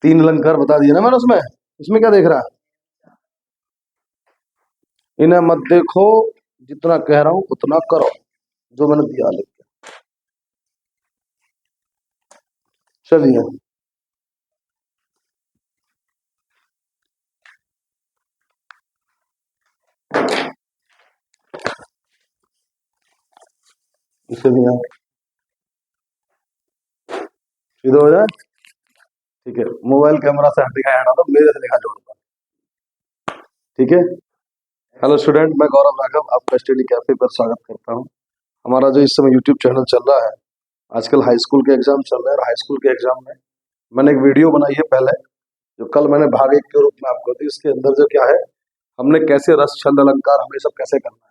3 अलंकार बता दिए ना मैंने उसमें। इसमें क्या देख रहा है? इन्हें मत देखो, जितना कह रहा हूं उतना करो, जो मैंने दिया लिख के। चलिए, इसे भी यहाँ इधर हो जाए। ठीक है, मोबाइल कैमरा से हट हटा दो, मेरे से लिखा जोड़ दो। ठीक है। हेलो स्टूडेंट, मैं गौरव राघव आपका स्टडी कैफे पर स्वागत करता हूं। हमारा जो इस समय यूट्यूब चैनल चल रहा है, आजकल हाई स्कूल के एग्जाम चल रहे हैं, और हाई स्कूल के एग्जाम में मैंने एक वीडियो बनाई है पहले, जो कल मैंने भाग 1 के रूप में आपको दी। इसके अंदर जो क्या है, हमने कैसे रस छंद अलंकार हमें सब कैसे करना है।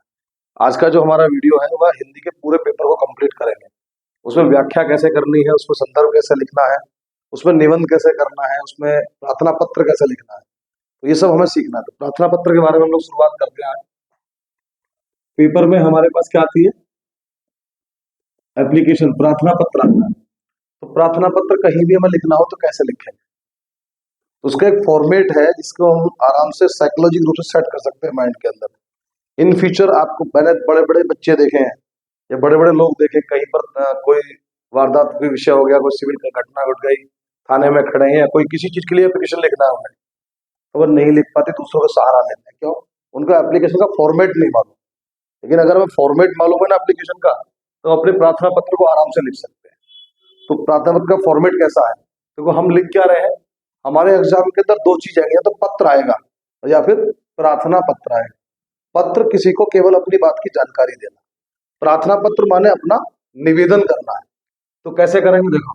आज का जो हमारा वीडियो है वह हिंदी के पूरे पेपर को कंप्लीट करेंगे। उसमें व्याख्या कैसे करनी है, उसमें संदर्भ कैसे लिखना है, उसमें निबंध कैसे करना है, उसमें प्रार्थना पत्र कैसे लिखना है, तो ये सब हमें सीखना है। तो प्रार्थना पत्र के बारे में हम लोग शुरुआत करते हैं। पेपर में हमारे पास क्या आती है? एप्लीकेशन, प्रार्थना पत्र आता है। तो प्रार्थना पत्र कहीं भी हमें लिखना हो तो कैसे लिखें? तो उसका एक फॉर्मेट है जिसको हम आराम से साइकोलॉजिकल रूप से सेट कर सकते हैं माइंड के अंदर। इन फ्यूचर आपको, मैंने बड़े बड़े बच्चे देखे हैं या बड़े बड़े लोग देखे, कहीं पर कोई वारदात कोई विषय हो गया, कोई सिविल का घटना घट गई, थाने में खड़े हैं, कोई किसी चीज के लिए एप्लीकेशन लिखना है उन्हें, तो वो नहीं लिख पाते, दूसरों का सहारा लेते हैं। क्यों? उनको एप्लीकेशन का फॉर्मेट नहीं मालूम। लेकिन अगर हमें फॉर्मेट मालूम है ना एप्लीकेशन का, तो अपने प्रार्थना पत्र को आराम से लिख सकते हैं। तो प्रार्थना पत्र का फॉर्मेट कैसा है? देखो, हम लिख क्या रहे हैं, हमारे एग्जाम के अंदर 2 चीज आएंगी, या तो पत्र आएगा या फिर प्रार्थना पत्र आएगा। पत्र किसी को केवल अपनी बात की जानकारी देना, प्रार्थना पत्र माने अपना निवेदन करना है। तो कैसे करेंगे? देखो,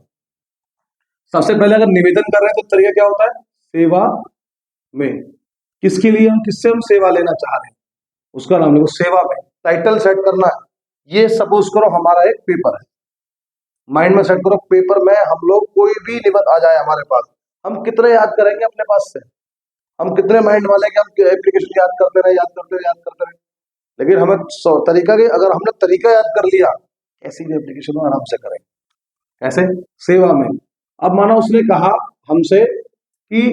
सबसे पहले अगर निवेदन कर रहे हैं तो तरीका क्या होता है? सेवा में। किसके लिए? हम किससे हम सेवा लेना चाह रहे हैं, उसका नाम लिखो सेवा में। टाइटल सेट करना है। ये सपोज करो हमारा एक पेपर है, माइंड में सेट करो, पेपर में हम लोग कोई भी निबंध आ जाए हमारे पास, हम कितने याद करेंगे अपने पास से? हम कितने माइंड वाले कि हम एप्लीकेशन याद करते रहे, याद करते रहे, याद करते रहे। लेकिन हमें तरीका के, अगर हमने तरीका याद कर लिया, ऐसी भी एप्लीकेशन में आराम से करेंगे। ऐसे सेवा में। अब माना उसने कहा हमसे कि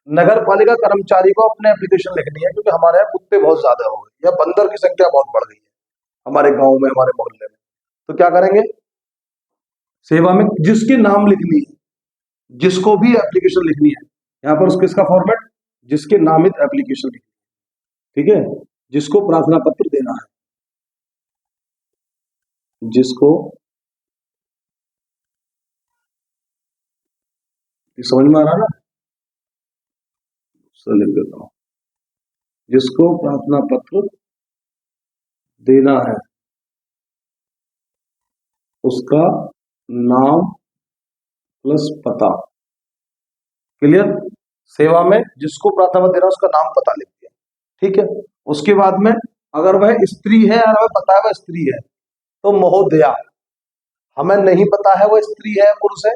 नगर पालिका कर्मचारी को अपने एप्लीकेशन लिखनी है, क्योंकि हमारे यहाँ कुत्ते बहुत ज्यादा हो गए या बंदर की संख्या बहुत बढ़ गई है हमारे गांव में, हमारे मोहल्ले में। तो क्या करेंगे? सेवा में जिसके नाम लिखनी है, जिसको भी एप्लीकेशन लिखनी है, यहाँ पर किसका फॉर्मेट? जिसके नामित एप्लीकेशन लिखनी है। ठीक है, जिसको प्रार्थना पत्र देना है, जिसको, समझ में आ रहा ना? लिख देता हूं, जिसको प्रार्थना पत्र देना है उसका नाम प्लस पता। क्लियर? सेवा में जिसको प्रार्थना पत्र देना है उसका नाम पता लिख दिया। ठीक है। उसके बाद में अगर वह स्त्री है, और हमें पता है वह स्त्री है, तो महोदया। हमें नहीं पता है वह स्त्री है पुरुष है,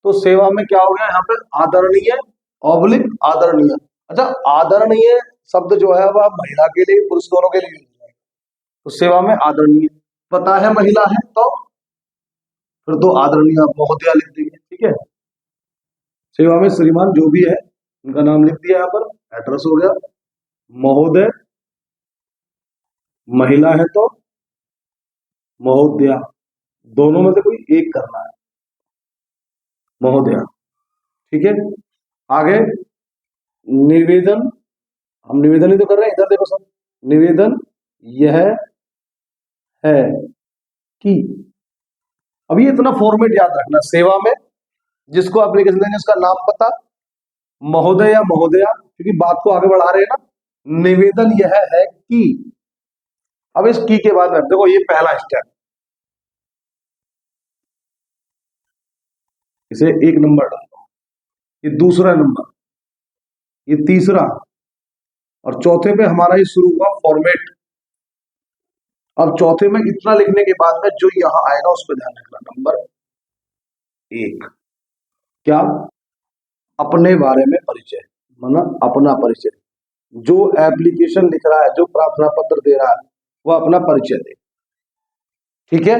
तो सेवा में क्या हो गया यहाँ पे? आदरणीय ऑब्लिक आदरणीय। अच्छा, आदरणीय शब्द जो है वह महिला के लिए, पुरुष दोनों के लिए यूज है। तो सेवा में आदरणीय, पता है महिला है, तो फिर तो आदरणीय महोदया लिख देंगे। ठीक है। सेवा में श्रीमान जो भी है उनका नाम लिख दिया, यहाँ पर एड्रेस हो गया। महोदय, महिला है तो महोदया, दोनों में से कोई एक करना है, महोदया। ठीक है। आगे निवेदन, हम निवेदन ही तो कर रहे हैं, इधर देखो सब, निवेदन यह है कि, अब ये इतना फॉर्मेट याद रखना, सेवा में जिसको एप्लीकेशन देंगे उसका नाम पता, महोदय या महोदया, क्योंकि बात को आगे बढ़ा रहे हैं ना। निवेदन यह है कि, अब इस की के बाद में देखो, ये पहला स्टेप, इसे 1 नंबर डालो, ये दूसरा नंबर, ये तीसरा, और चौथे पे हमारा ये शुरू हुआ फॉर्मेट। अब चौथे में इतना लिखने के बाद में जो यहां आएगा उस पर ध्यान रखना। नंबर 1 क्या? अपने बारे में परिचय, मतलब अपना परिचय। जो एप्लीकेशन लिख रहा है, जो प्रार्थना पत्र दे रहा है, वो अपना परिचय दे। ठीक है।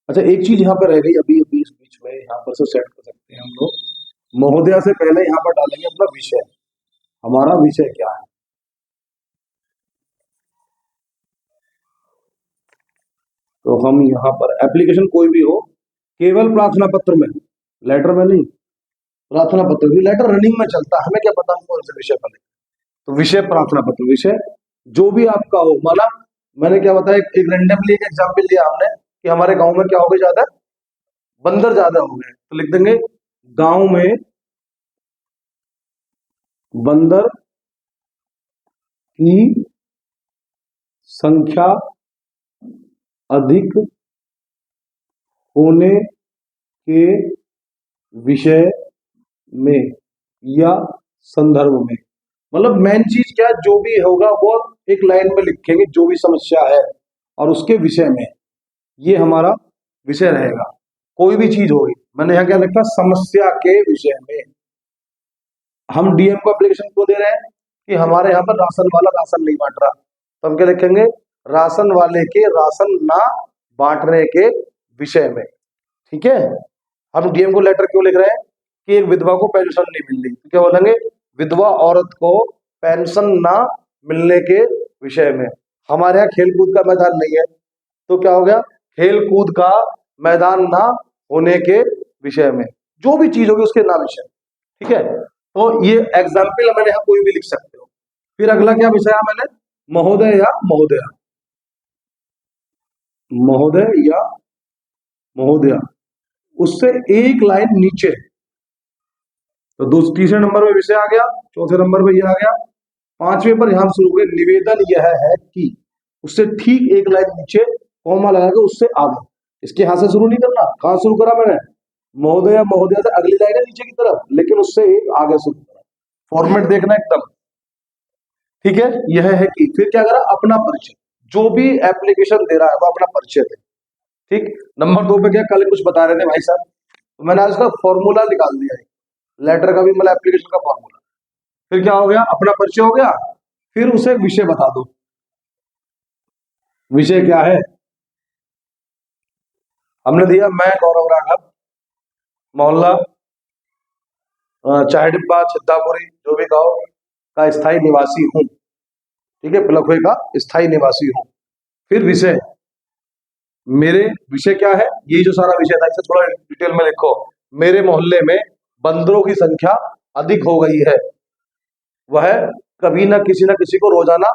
अच्छा, एक चीज यहाँ पर रह गई, अभी अभी इस बीच में यहाँ पर से सेट कर सकते हैं हम लोग। महोदया से पहले यहाँ पर डालेंगे अपना विषय, हमारा विषय क्या है। तो हम यहाँ पर एप्लीकेशन कोई भी हो, केवल प्रार्थना पत्र में, लेटर में नहीं, प्रार्थना पत्र भी, लेटर रनिंग में चलता है, हमें क्या पता हम कौन से विषय पर लिखें। तो विषय प्रार्थना पत्र, विषय जो भी आपका हो। माना मैंने क्या बताया, एक रेंडमली एक एग्जाम्पल लिया हमने कि हमारे गांव में क्या हो गए, ज्यादा बंदर ज्यादा हो गए, तो लिख देंगे गांव में बंदर की संख्या अधिक होने के विषय में या संदर्भ में। मतलब मेन चीज क्या है, जो भी होगा वो एक लाइन में लिखेंगे, जो भी समस्या है और उसके विषय में, ये हमारा विषय रहेगा। कोई भी चीज होगी, मैंने यहाँ क्या लिखा, समस्या के विषय में। हम डीएम को एप्लीकेशन को दे रहे हैं कि हमारे यहाँ पर राशन वाला राशन नहीं बांट रहा, तो हम क्या लिखेंगे, राशन वाले के राशन ना बांटने के विषय में। ठीक है। हम डीएम को लेटर क्यों लिख रहे हैं कि एक विधवा को पेंशन नहीं मिल रही, तो क्या बोलेंगे, विधवा औरत को पेंशन ना मिलने के विषय में। हमारे यहाँ खेल कूद का मैदान नहीं है, तो क्या हो गया, खेल कूद का मैदान ना होने के विषय में। जो भी चीज होगी उसके नाम विषय। ठीक है। तो ये एग्जाम्पल मैंने यहाँ कोई भी लिख सकते हो। फिर अगला क्या विषय है, मैंने महोदय या महोदया, महोदय या महोदया, उससे एक लाइन नीचे। तो तीसरे नंबर पे विषय आ गया, चौथे नंबर पे ये आ गया, पांचवें पर यहां शुरू हुए निवेदन यह है कि, उससे ठीक एक लाइन नीचे कॉमा लगा के उससे आगे। इसके यहां से शुरू नहीं करना, कहां शुरू करा मैंने, महोदय महोदया से अगली लाइन है नीचे की तरफ, लेकिन उससे एक आगे शुरू करा। फॉर्मेट देखना एकदम ठीक है। यह है कि फिर क्या करा, अपना परिचय, जो भी एप्लीकेशन दे रहा है वो अपना परिचय दे। ठीक। नंबर 2 पे क्या, कल कुछ बता रहे थे भाई साहब, तो मैंने आज उसका फॉर्मूला निकाल दिया है, लेटर का भी मतलब एप्लीकेशन का फॉर्मूला। फिर क्या हो गया, अपना परिचय हो गया, फिर उसे विषय बता दो, विषय क्या है। हमने दिया, मैं गौरव राघव, मोहल्ला चाय डिब्बा छिद्दापुरी, जो भी कहो, का स्थायी निवासी हूँ। ठीक है, पिलखुए का स्थायी निवासी हूँ। फिर विषय, मेरे विषय क्या है, ये जो सारा विषय था, इसे थोड़ा डिटेल में लिखो। मेरे मोहल्ले में बंदरों की संख्या अधिक हो गई है, वह कभी न किसी को रोजाना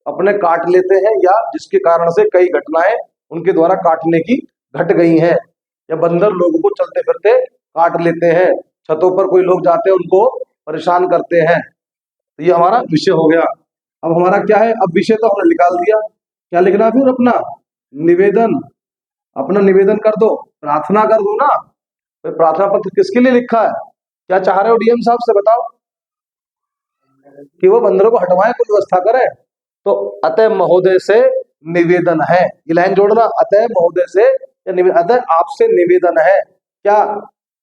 अपने काट लेते हैं, या जिसके कारण से कई घटनाएं उनके द्वारा काटने की घट गई हैं, या बंदर लोगों को चलते फिरते काट लेते हैं, छतों पर कोई लोग जाते हैं उनको परेशान करते हैं। तो ये हमारा विषय हो गया। अब हमारा क्या है, अब विषय तो हमने निकाल दिया, क्या लिखना है फिर, अपना निवेदन, अपना निवेदन कर दो, प्रार्थना कर दो ना। फिर प्रार्थना पत्र किसके लिए लिखा है, क्या चाह रहे हो डीएम साहब से बताओ, कि वो बंदरों को हटवाएं, कोई व्यवस्था करें। तो अतः महोदय से निवेदन है, ये लाइन जोड़ना, अतः महोदय से, अतः आपसे निवेदन है, क्या,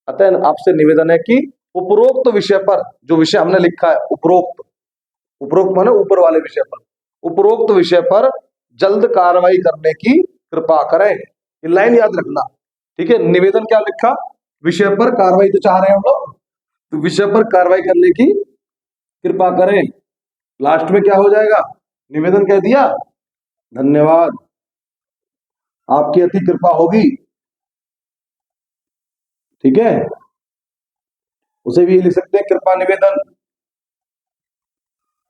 अतः आपसे निवेदन है कि उपरोक्त विषय पर, जो विषय हमने लिखा है, उपरोक्त, उपरोक्त माने ऊपर वाले विषय पर, उपरोक्त विषय पर जल्द कार्रवाई करने की कृपा करें। ये लाइन याद रखना। ठीक है। निवेदन क्या लिखा, विषय पर कार्रवाई तो चाह रहे हैं हम लोग, तो विषय पर कार्रवाई करने की कृपा करें। लास्ट में क्या हो जाएगा, निवेदन कह दिया, धन्यवाद, आपकी अति कृपा होगी। ठीक है। उसे भी लिख सकते हैं, कृपा निवेदन,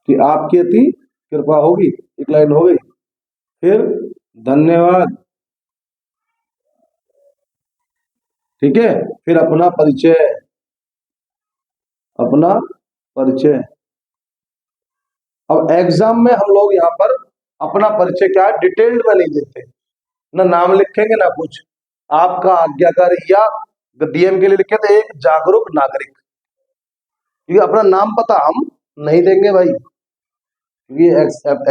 कि आपकी अति कृपा होगी, एक लाइन हो गई। फिर धन्यवाद। ठीक है। फिर अपना परिचय, अपना परिचय। अब एग्जाम में हम लोग यहाँ पर अपना परिचय क्या है, डिटेल्ड में नहीं देते, ना नाम लिखेंगे ना कुछ, आपका आज्ञाकारी, या डीएम के लिए लिखे थे एक जागरूक नागरिक, क्योंकि अपना नाम पता हम नहीं देंगे भाई, क्योंकि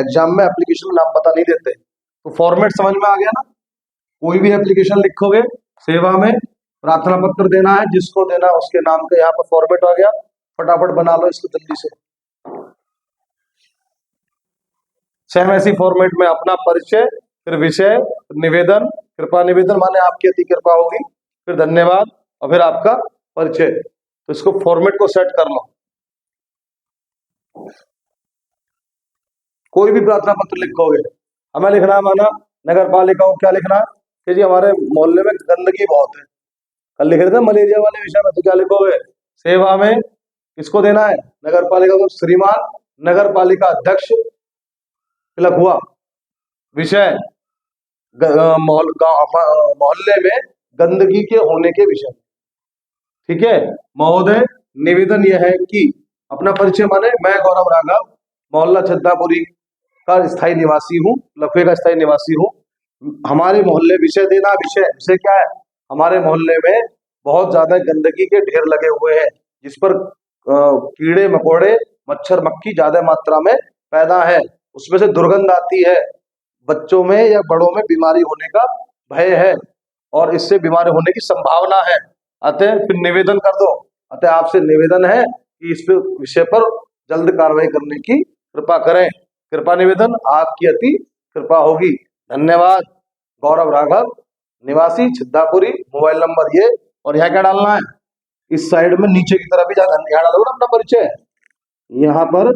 एग्जाम में एप्लीकेशन में नाम पता नहीं देते। तो फॉर्मेट समझ में आ गया ना, कोई भी एप्लीकेशन लिखोगे, सेवा में प्रार्थना पत्र देना है, जिसको देना है उसके नाम का यहाँ पर फॉर्मेट आ गया, फटाफट बना लो इसको जल्दी से। सेम ऐसी फॉर्मेट में अपना परिचय, फिर विषय, निवेदन, कृपा निवेदन माने आपकी अति कृपा होगी, फिर धन्यवाद, और फिर आपका परिचय। तो इसको फॉर्मेट को सेट कर लो। कोई भी प्रार्थना पत्र लिखोगे, हमें लिखना है माना नगर पालिका को क्या लिखना है कि जी हमारे मोहल्ले में गंदगी बहुत है। कल लिख रहे थे मलेरिया वाले विषय में, तो क्या लिखोगे? सेवा में किसको देना है? नगर पालिका को। श्रीमान नगर पालिका अध्यक्ष तिलक हुआ। विषय मोहल्ले में गंदगी के होने के विषय। ठीक है महोदय, निवेदन यह है कि अपना परिचय माने, मैं गौरव राघव मोहल्ला छिद्दापुरी का स्थायी निवासी हूँ, लखवे का स्थायी निवासी हूँ। हमारे मोहल्ले विषय देना। विषय विषय क्या है? हमारे मोहल्ले में बहुत ज्यादा गंदगी के ढेर लगे हुए हैं, जिस पर कीड़े मकोड़े मच्छर मक्खी ज्यादा मात्रा में पैदा है, उसमें से दुर्गंध आती है, बच्चों में या बड़ों में बीमारी होने का भय है और इससे बीमारी होने की संभावना है। अतः फिर निवेदन कर दो। अतः आपसे निवेदन है कि इस विषय पर जल्द कार्रवाई करने की कृपा करें। कृपा निवेदन, आपकी अति कृपा होगी। धन्यवाद। गौरव राघव, निवासी छिद्दापुरी, मोबाइल नंबर ये। और यहाँ क्या डालना है? इस साइड में नीचे की तरफ ही यहाँ डालोगे ना अपना परिचय, यहाँ पर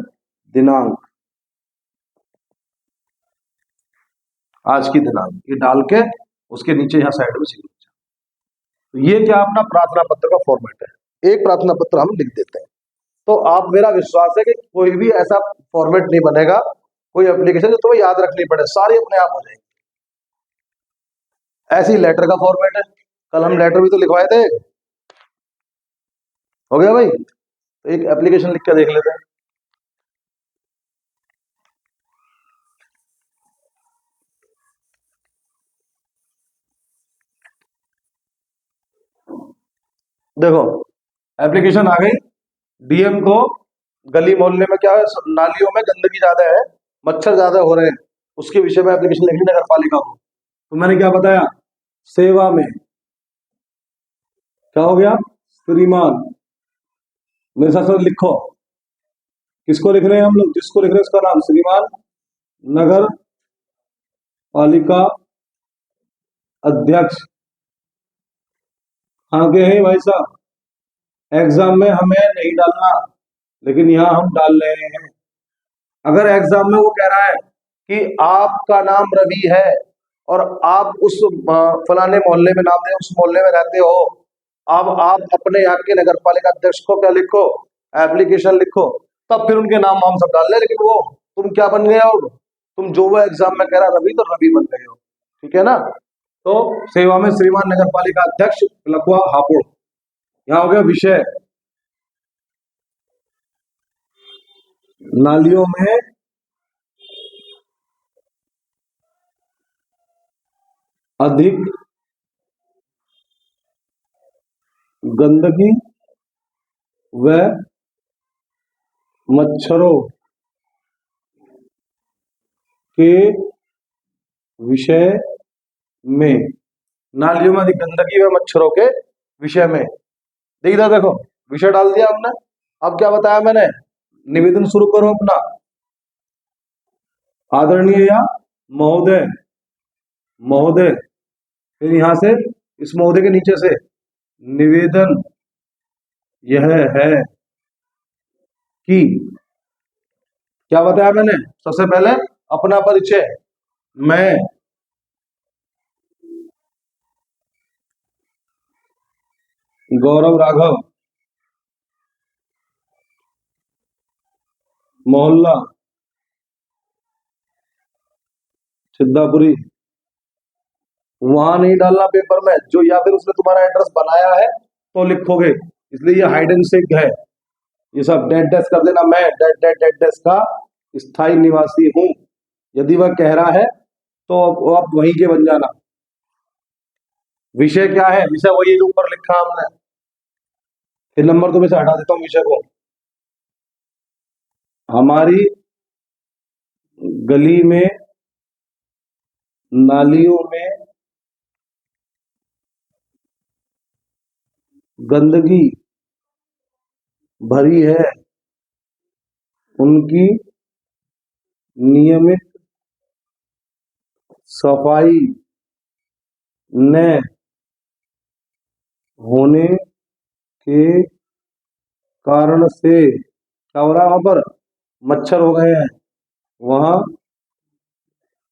दिनांक, आज की दिनांक ये डाल के उसके नीचे यहाँ साइड में सिग्नेचर। तो ये क्या अपना प्रार्थना पत्र का फॉर्मेट है। एक प्रार्थना पत्र हम लिख देते हैं, तो आप, मेरा विश्वास है कि कोई भी ऐसा फॉर्मेट नहीं बनेगा, कोई एप्लीकेशन जो तुम्हें याद रखनी पड़े, सारी अपने आप हो जाएगी। ऐसी लेटर का फॉर्मेट है, कल हम लेटर भी तो लिखवाए थे। हो गया भाई? तो एक एप्लीकेशन लिख के देख लेते हैं। देखो एप्लीकेशन आ गई। डीएम को गली मोहल्ले में क्या है, नालियों में गंदगी ज्यादा है, मच्छर ज्यादा हो रहे हैं, उसके विषय में एप्लीकेशन लिखी नगर पालिका को। तो मैंने क्या बताया? सेवा में क्या हो गया? श्रीमान, मेरे साथ साथ लिखो। किसको लिख रहे हैं हम लोग? जिसको लिख रहे हैं उसका नाम श्रीमान नगर पालिका अध्यक्ष। आगे है भाई साहब, एग्जाम में हमें नहीं डालना, लेकिन यहाँ हम डाल रहे हैं। अगर एग्जाम में वो कह रहा है कि आपका नाम रवि है और आप उस फलाने मोहल्ले में नाम दे, उस मोहल्ले में रहते हो, अब आप अपने यहाँ के नगर पालिका अध्यक्ष को क्या लिखो? एप्लीकेशन लिखो। तब फिर उनके नाम हम सब डाल ले। लेकिन वो तुम क्या बन गए हो? तुम जो वो एग्जाम में कह रहा रवि, तो रवि बन गए हो। ठीक है ना? तो सेवा में श्रीमान नगर पालिका अध्यक्ष लखवा हापुड़। यहाँ हो गया विषय, नालियों में अधिक गंदगी व मच्छरों के विषय में। नालियों में अधिक गंदगी व मच्छरों के विषय में। देखो विषय डाल दिया हमने। अब क्या बताया मैंने? निवेदन शुरू करो अपना। आदरणीय या महोदय, महोदय, फिर यहां से इस महोदय के नीचे से निवेदन यह है कि, क्या बताया मैंने? सबसे पहले अपना परिचय, मैं गौरव राघव मोहल्ला छिद्दापुरी। वहां नहीं डालना पेपर में जो, या फिर उसने तुम्हारा एड्रेस बनाया है तो लिखोगे, इसलिए ये हाइड एंड सीक है। ये सब डेड डेस्क कर देना, मैं डेड डेड डेड डेस्क का स्थायी निवासी हूं। यदि वह कह रहा है तो आप वहीं के बन जाना। विषय क्या है? विषय वही जो ऊपर लिखा हमने। फिर नंबर तुम्हें से हटा देता हूँ विषय को। हमारी गली में नालियों में गंदगी भरी है, उनकी नियमित सफाई न होने के कारण से क्या हो रहा है, वहां पर मच्छर हो गए हैं, वहां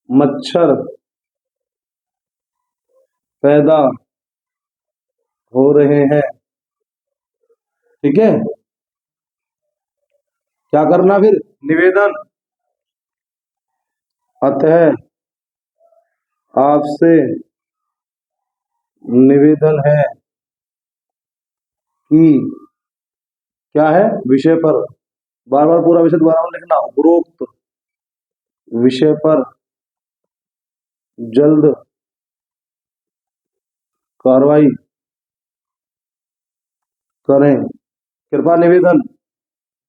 मच्छर पैदा हो रहे हैं। ठीक है, क्या करना फिर, निवेदन, अतः आपसे निवेदन है कि, क्या है, विषय पर, बार बार पूरा विषय दोबारा में लिखना, उपरोक्त विषय पर जल्द कार्रवाई करें, कृपा निवेदन,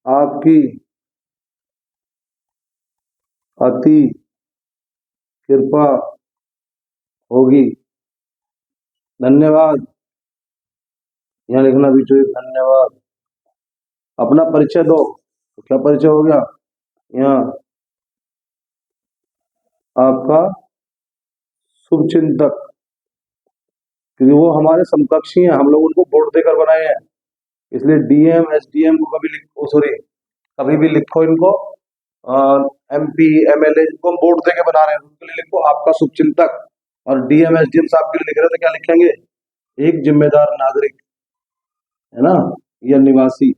आपकी अति कृपा होगी, धन्यवाद, यहाँ लिखना भी चाहिए, धन्यवाद। अपना परिचय दो, तो क्या परिचय हो गया, यहाँ आपका शुभचिंतक, क्योंकि वो हमारे समकक्षी हैं, हम लोग उनको वोट देकर बनाए हैं, इसलिए डीएम एसडीएम को कभी लिखो, सॉरी, कभी भी लिखो इनको, एमपी एमएलए जिनको हम वोट देके बना रहे हैं उनके लिए लिखो आपका शुभचिंतक, और डीएम एसडीएम साहब के लिए लिख रहे हैं तो क्या लिखेंगे, एक जिम्मेदार नागरिक, है ना, या निवासी,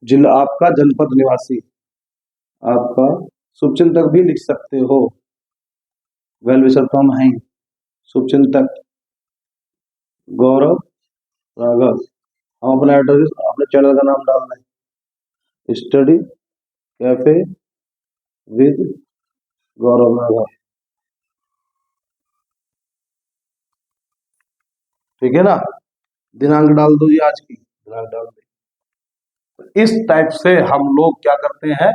जिला आपका जनपद निवासी, आपका शुभचिंतक भी लिख सकते हो, वेल विशर तो हम हैं, शुभचिंतक गौरव राघव, हम अपना एड्रेस, अपने चैनल का नाम डाल रहे हैं, स्टडी कैफे विद गौरव राघव, ठीक है ना, दिनांक डाल दो जी, आज की दिनांक डाल दो। इस टाइप से हम लोग क्या करते हैं,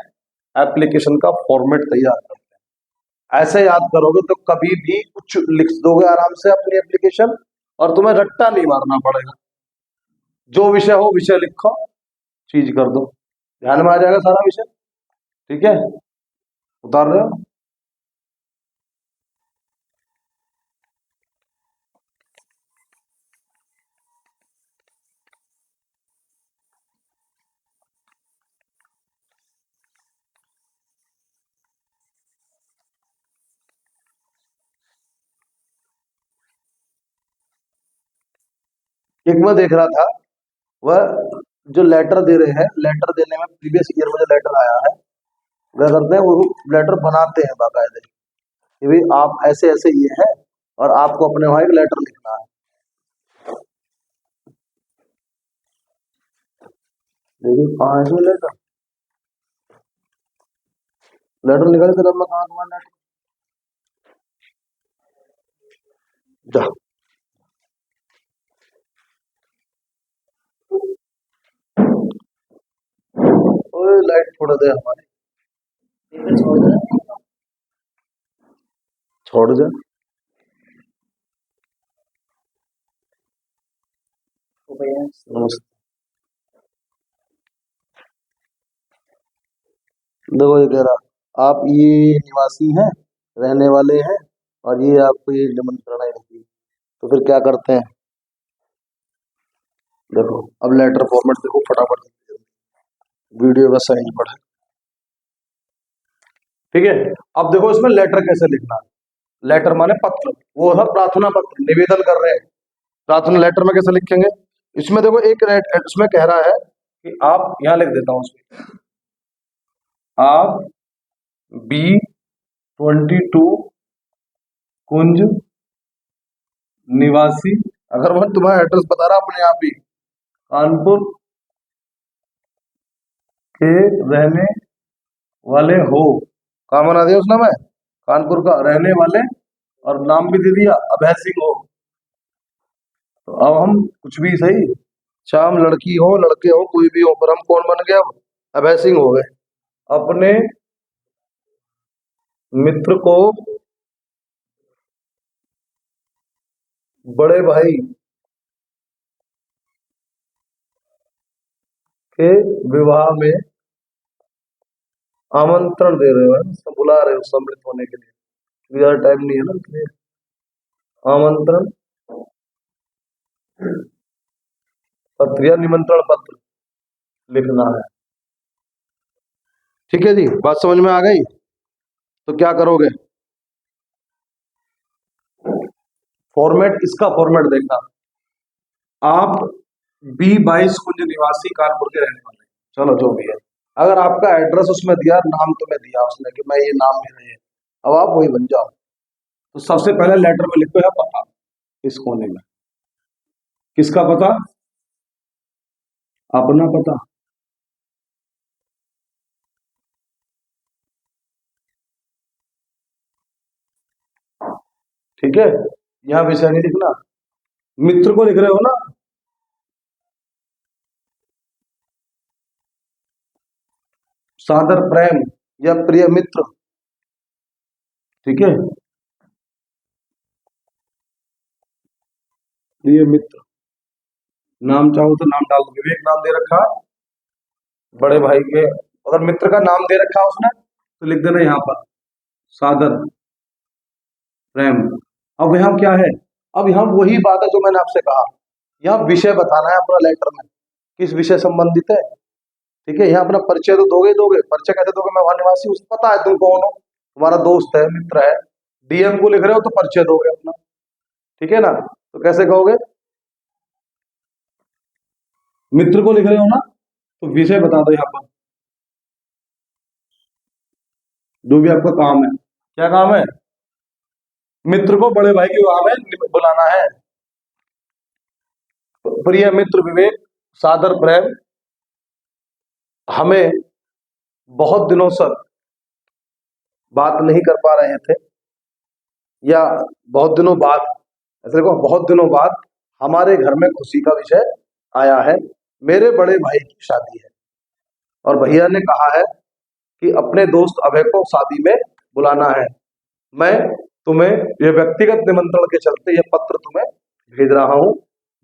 एप्लीकेशन का फॉर्मेट तैयार करते हैं। ऐसे याद करोगे तो कभी भी कुछ लिख दोगे आराम से अपनी एप्लीकेशन, और तुम्हें रट्टा नहीं मारना पड़ेगा, जो विषय हो विषय लिखो, चीज कर दो, ध्यान में आ जाएगा सारा विषय। ठीक है, उतार रहे हो, एक मैं देख रहा था, वह जो लेटर दे रहे हैं, लेटर देने में प्रीवियस ईयर में जो लेटर आया है, क्या करते हैं, वो लेटर बनाते हैं बाकायदे कि भाई आप ऐसे ऐसे ये है, और आपको अपने वहां एक लेटर लिखना है। देखिए कहाँ है इसमें लेटर, लेटर निकल कर, मैं कहाँ तुम्हारा लेटर, जा, ओए लाइट छोड़ दे हमारी, छोड़ जा, नमस्ते। देखो ये कह रहा, आप ये निवासी हैं, रहने वाले हैं, और ये आपको ये निमंत्रण है, तो फिर क्या करते हैं, देखो अब लेटर फॉर्मेट देखो फटाफट, वीडियो का साइज बढ़ा, ठीक है। अब देखो इसमें लेटर कैसे लिखना है, लेटर माने पत्र, वो है प्रार्थना पत्र, निवेदन कर रहे हैं, प्रार्थना लेटर में कैसे लिखेंगे, इसमें देखो एक इसमें कह रहा है कि आप, यहां लिख देता हूं उसमें, आप B22 कुंज निवासी, अगर मैं तुम्हारा एड्रेस बता रहा अपने आप ही, कानपुर के रहने वाले हो, कहाँ बना दिया उसने, मैं कानपुर का रहने वाले, और नाम भी दे दिया अभय सिंह हो, तो अब हम कुछ भी सही, शाम लड़की हो लड़के हो कोई भी हो, पर हम कौन बन गए, अब अभय सिंह हो गए, अपने मित्र को बड़े भाई के विवाह में आमंत्रण दे रहे हो, सब बुला रहे हो सम्मिलित होने के लिए, ज्यादा टाइम नहीं है ना, इसलिए आमंत्रण पत्र या निमंत्रण पत्र, लिखना है। ठीक है जी, बात समझ में आ गई? तो क्या करोगे, फॉर्मेट, इसका फॉर्मेट देखना। आप B22 कुंज निवासी कानपुर के रहने वाले हैं। चलो जो भी है, अगर आपका एड्रेस उसमें दिया, नाम तुम्हें दिया उसने कि मैं ये नाम मेरा है, अब आप वही बन जाओ। तो सबसे पहले लेटर में लिखो है पता, इस कोने में। किसका पता? अपना पता। ठीक है, यहाँ विषय नहीं लिखना। मित्र को लिख रहे हो ना, सादर प्रेम या प्रिय मित्र। ठीक है, प्रिय मित्र। नाम चाहो तो नाम डाल दो, विवेक नाम दे रखा बड़े भाई के। अगर मित्र का नाम दे रखा उसने तो लिख देना यहाँ पर सादर प्रेम। अब यहाँ क्या है, अब यहाँ वही बात है जो मैंने आपसे कहा, यहाँ विषय बताना है अपना लेटर में, किस विषय संबंधित है। ठीक है, यहाँ अपना परिचय तो दोगे दोगे, परिचय कैसे दोगे, मैं वहां निवासी हूँ, उसको पता है तुम कौन हो, तुम्हारा दोस्त है, मित्र है। DM को लिख रहे हो तो परिचय दोगे अपना। ठीक है ना, तो कैसे कहोगे, मित्र को लिख रहे हो ना तो विषय बता दो यहाँ पर, जो भी आपका काम है। क्या काम है, मित्र को बड़े भाई के विवाह में बुलाना है। प्रिय मित्र विवेक, सादर प्रेम, हमें बहुत दिनों से बात नहीं कर पा रहे थे, या बहुत दिनों बाद, ऐसे देखो बहुत दिनों बाद हमारे घर में खुशी का विषय आया है, मेरे बड़े भाई की शादी है, और भैया ने कहा है कि अपने दोस्त अभय को शादी में बुलाना है। मैं तुम्हें ये व्यक्तिगत निमंत्रण के चलते ये पत्र तुम्हें भेज रहा हूँ।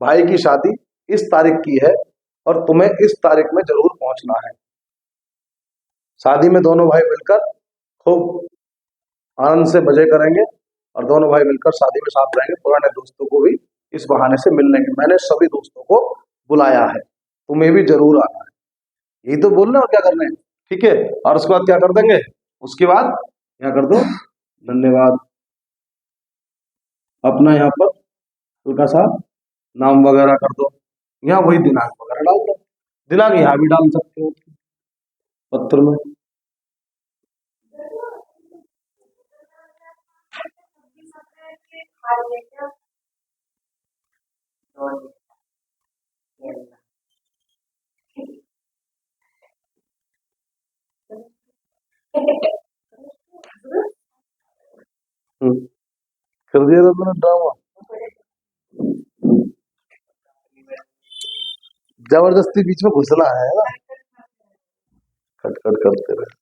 भाई की शादी इस तारीख की है और तुम्हें इस तारीख में जरूर पहुंचना है। शादी में दोनों भाई मिलकर खूब आनंद से मजे करेंगे, और दोनों भाई मिलकर शादी में साथ रहेंगे, पुराने दोस्तों को भी इस बहाने से मिल लेंगे। मैंने सभी दोस्तों को बुलाया है, तुम्हें भी जरूर आना है। यही तो बोलना, और क्या करना है। ठीक है, और उसके बाद क्या कर देंगे, उसके बाद क्या कर दो, धन्यवाद, अपना यहाँ पर हल्का सा नाम वगैरह कर दो, यहाँ वही दिनांक वगैरह डाल दो, दिनांक यहाँ भी डाल सकते हो पत्र में। कर दिया था मैंने ड्रामा, जबरदस्ती बीच में घुसना है ना, खटखट करते रहे।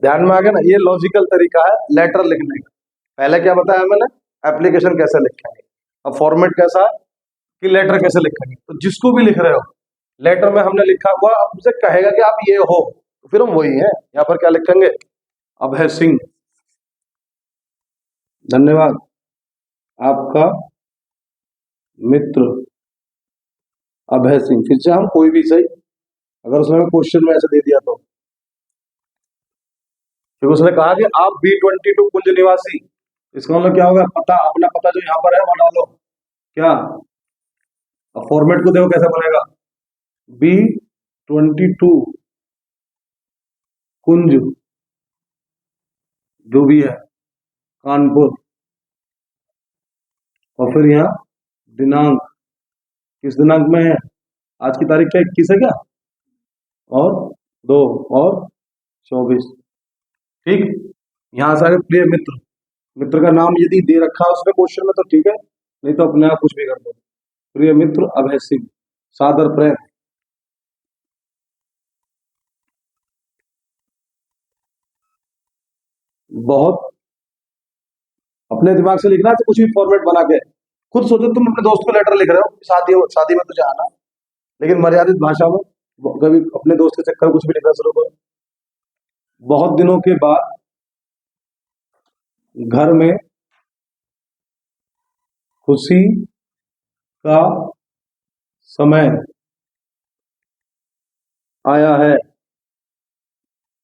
ध्यान में आ गया ना, ये लॉजिकल तरीका है लेटर लिखने का। पहले क्या बताया मैंने, एप्लीकेशन कैसे लिखेंगे, अब फॉर्मेट कैसा है कि लेटर कैसे लिखेंगे। तो जिसको भी लिख रहे हो, लेटर में हमने लिखा हुआ, अब मुझे कहेगा कि आप ये हो, तो फिर हम वही हैं। यहाँ पर क्या लिखेंगे, अभय सिंह, धन्यवाद, आपका मित्र अभय सिंह। फिर से हम कोई भी सही, अगर उसने क्वेश्चन में ऐसे दे दिया तो, फिर उसने कहा कि आप B22 कुंज निवासी, इसका मतलब क्या होगा, पता, अपना पता जो यहाँ पर है वो डालो। क्या, अब फॉर्मेट को देखो कैसा बनेगा, B22 कुंज जो भी है कानपुर, और फिर यहाँ दिनांक, किस दिनांक में है, आज की तारीख क्या 21 है क्या, और 2 और 24। ठीक, यहाँ से आगे प्रिय मित्र, मित्र का नाम यदि दे रखा है उसने क्वेश्चन में तो ठीक है, नहीं तो अपने आप कुछ भी कर दो। प्रिय मित्र अभय सिंह, सादर प्रेम। बहुत अपने दिमाग से लिखना है, तो कुछ भी फॉर्मेट बना के खुद सोचो, तुम अपने दोस्त को लेटर लिख रहे हो, शादी में तुझे आना, लेकिन मर्यादित भाषा में, कभी अपने दोस्त के चक्कर में कुछ भी लिखना शुरू करो। बहुत दिनों के बाद घर में खुशी का समय आया है।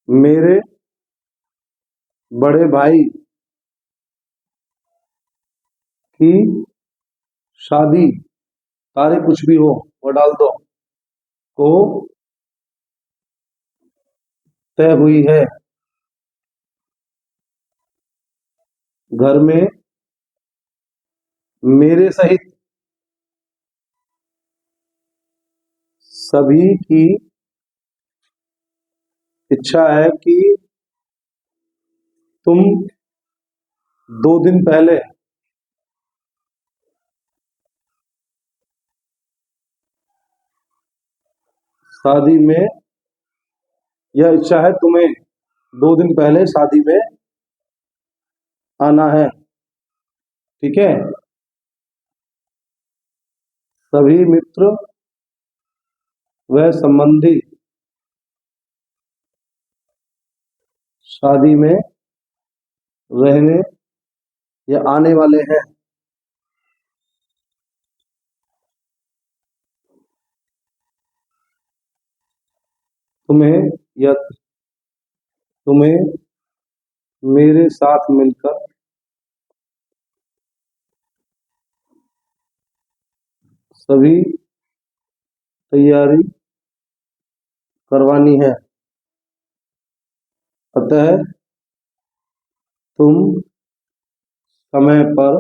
मेरे बड़े भाई की शादी, तारीख कुछ भी हो वो डाल दो, को तय हुई है। घर में मेरे सहित सभी की इच्छा है कि तुम 2 दिन पहले शादी में, यह इच्छा है तुम्हें 2 दिन पहले शादी में आना है। ठीक है। सभी मित्र व संबंधी शादी में रहने या आने वाले हैं। तुम्हें या तुम्हें मेरे साथ मिलकर सभी तैयारी करवानी है। अतः तुम समय पर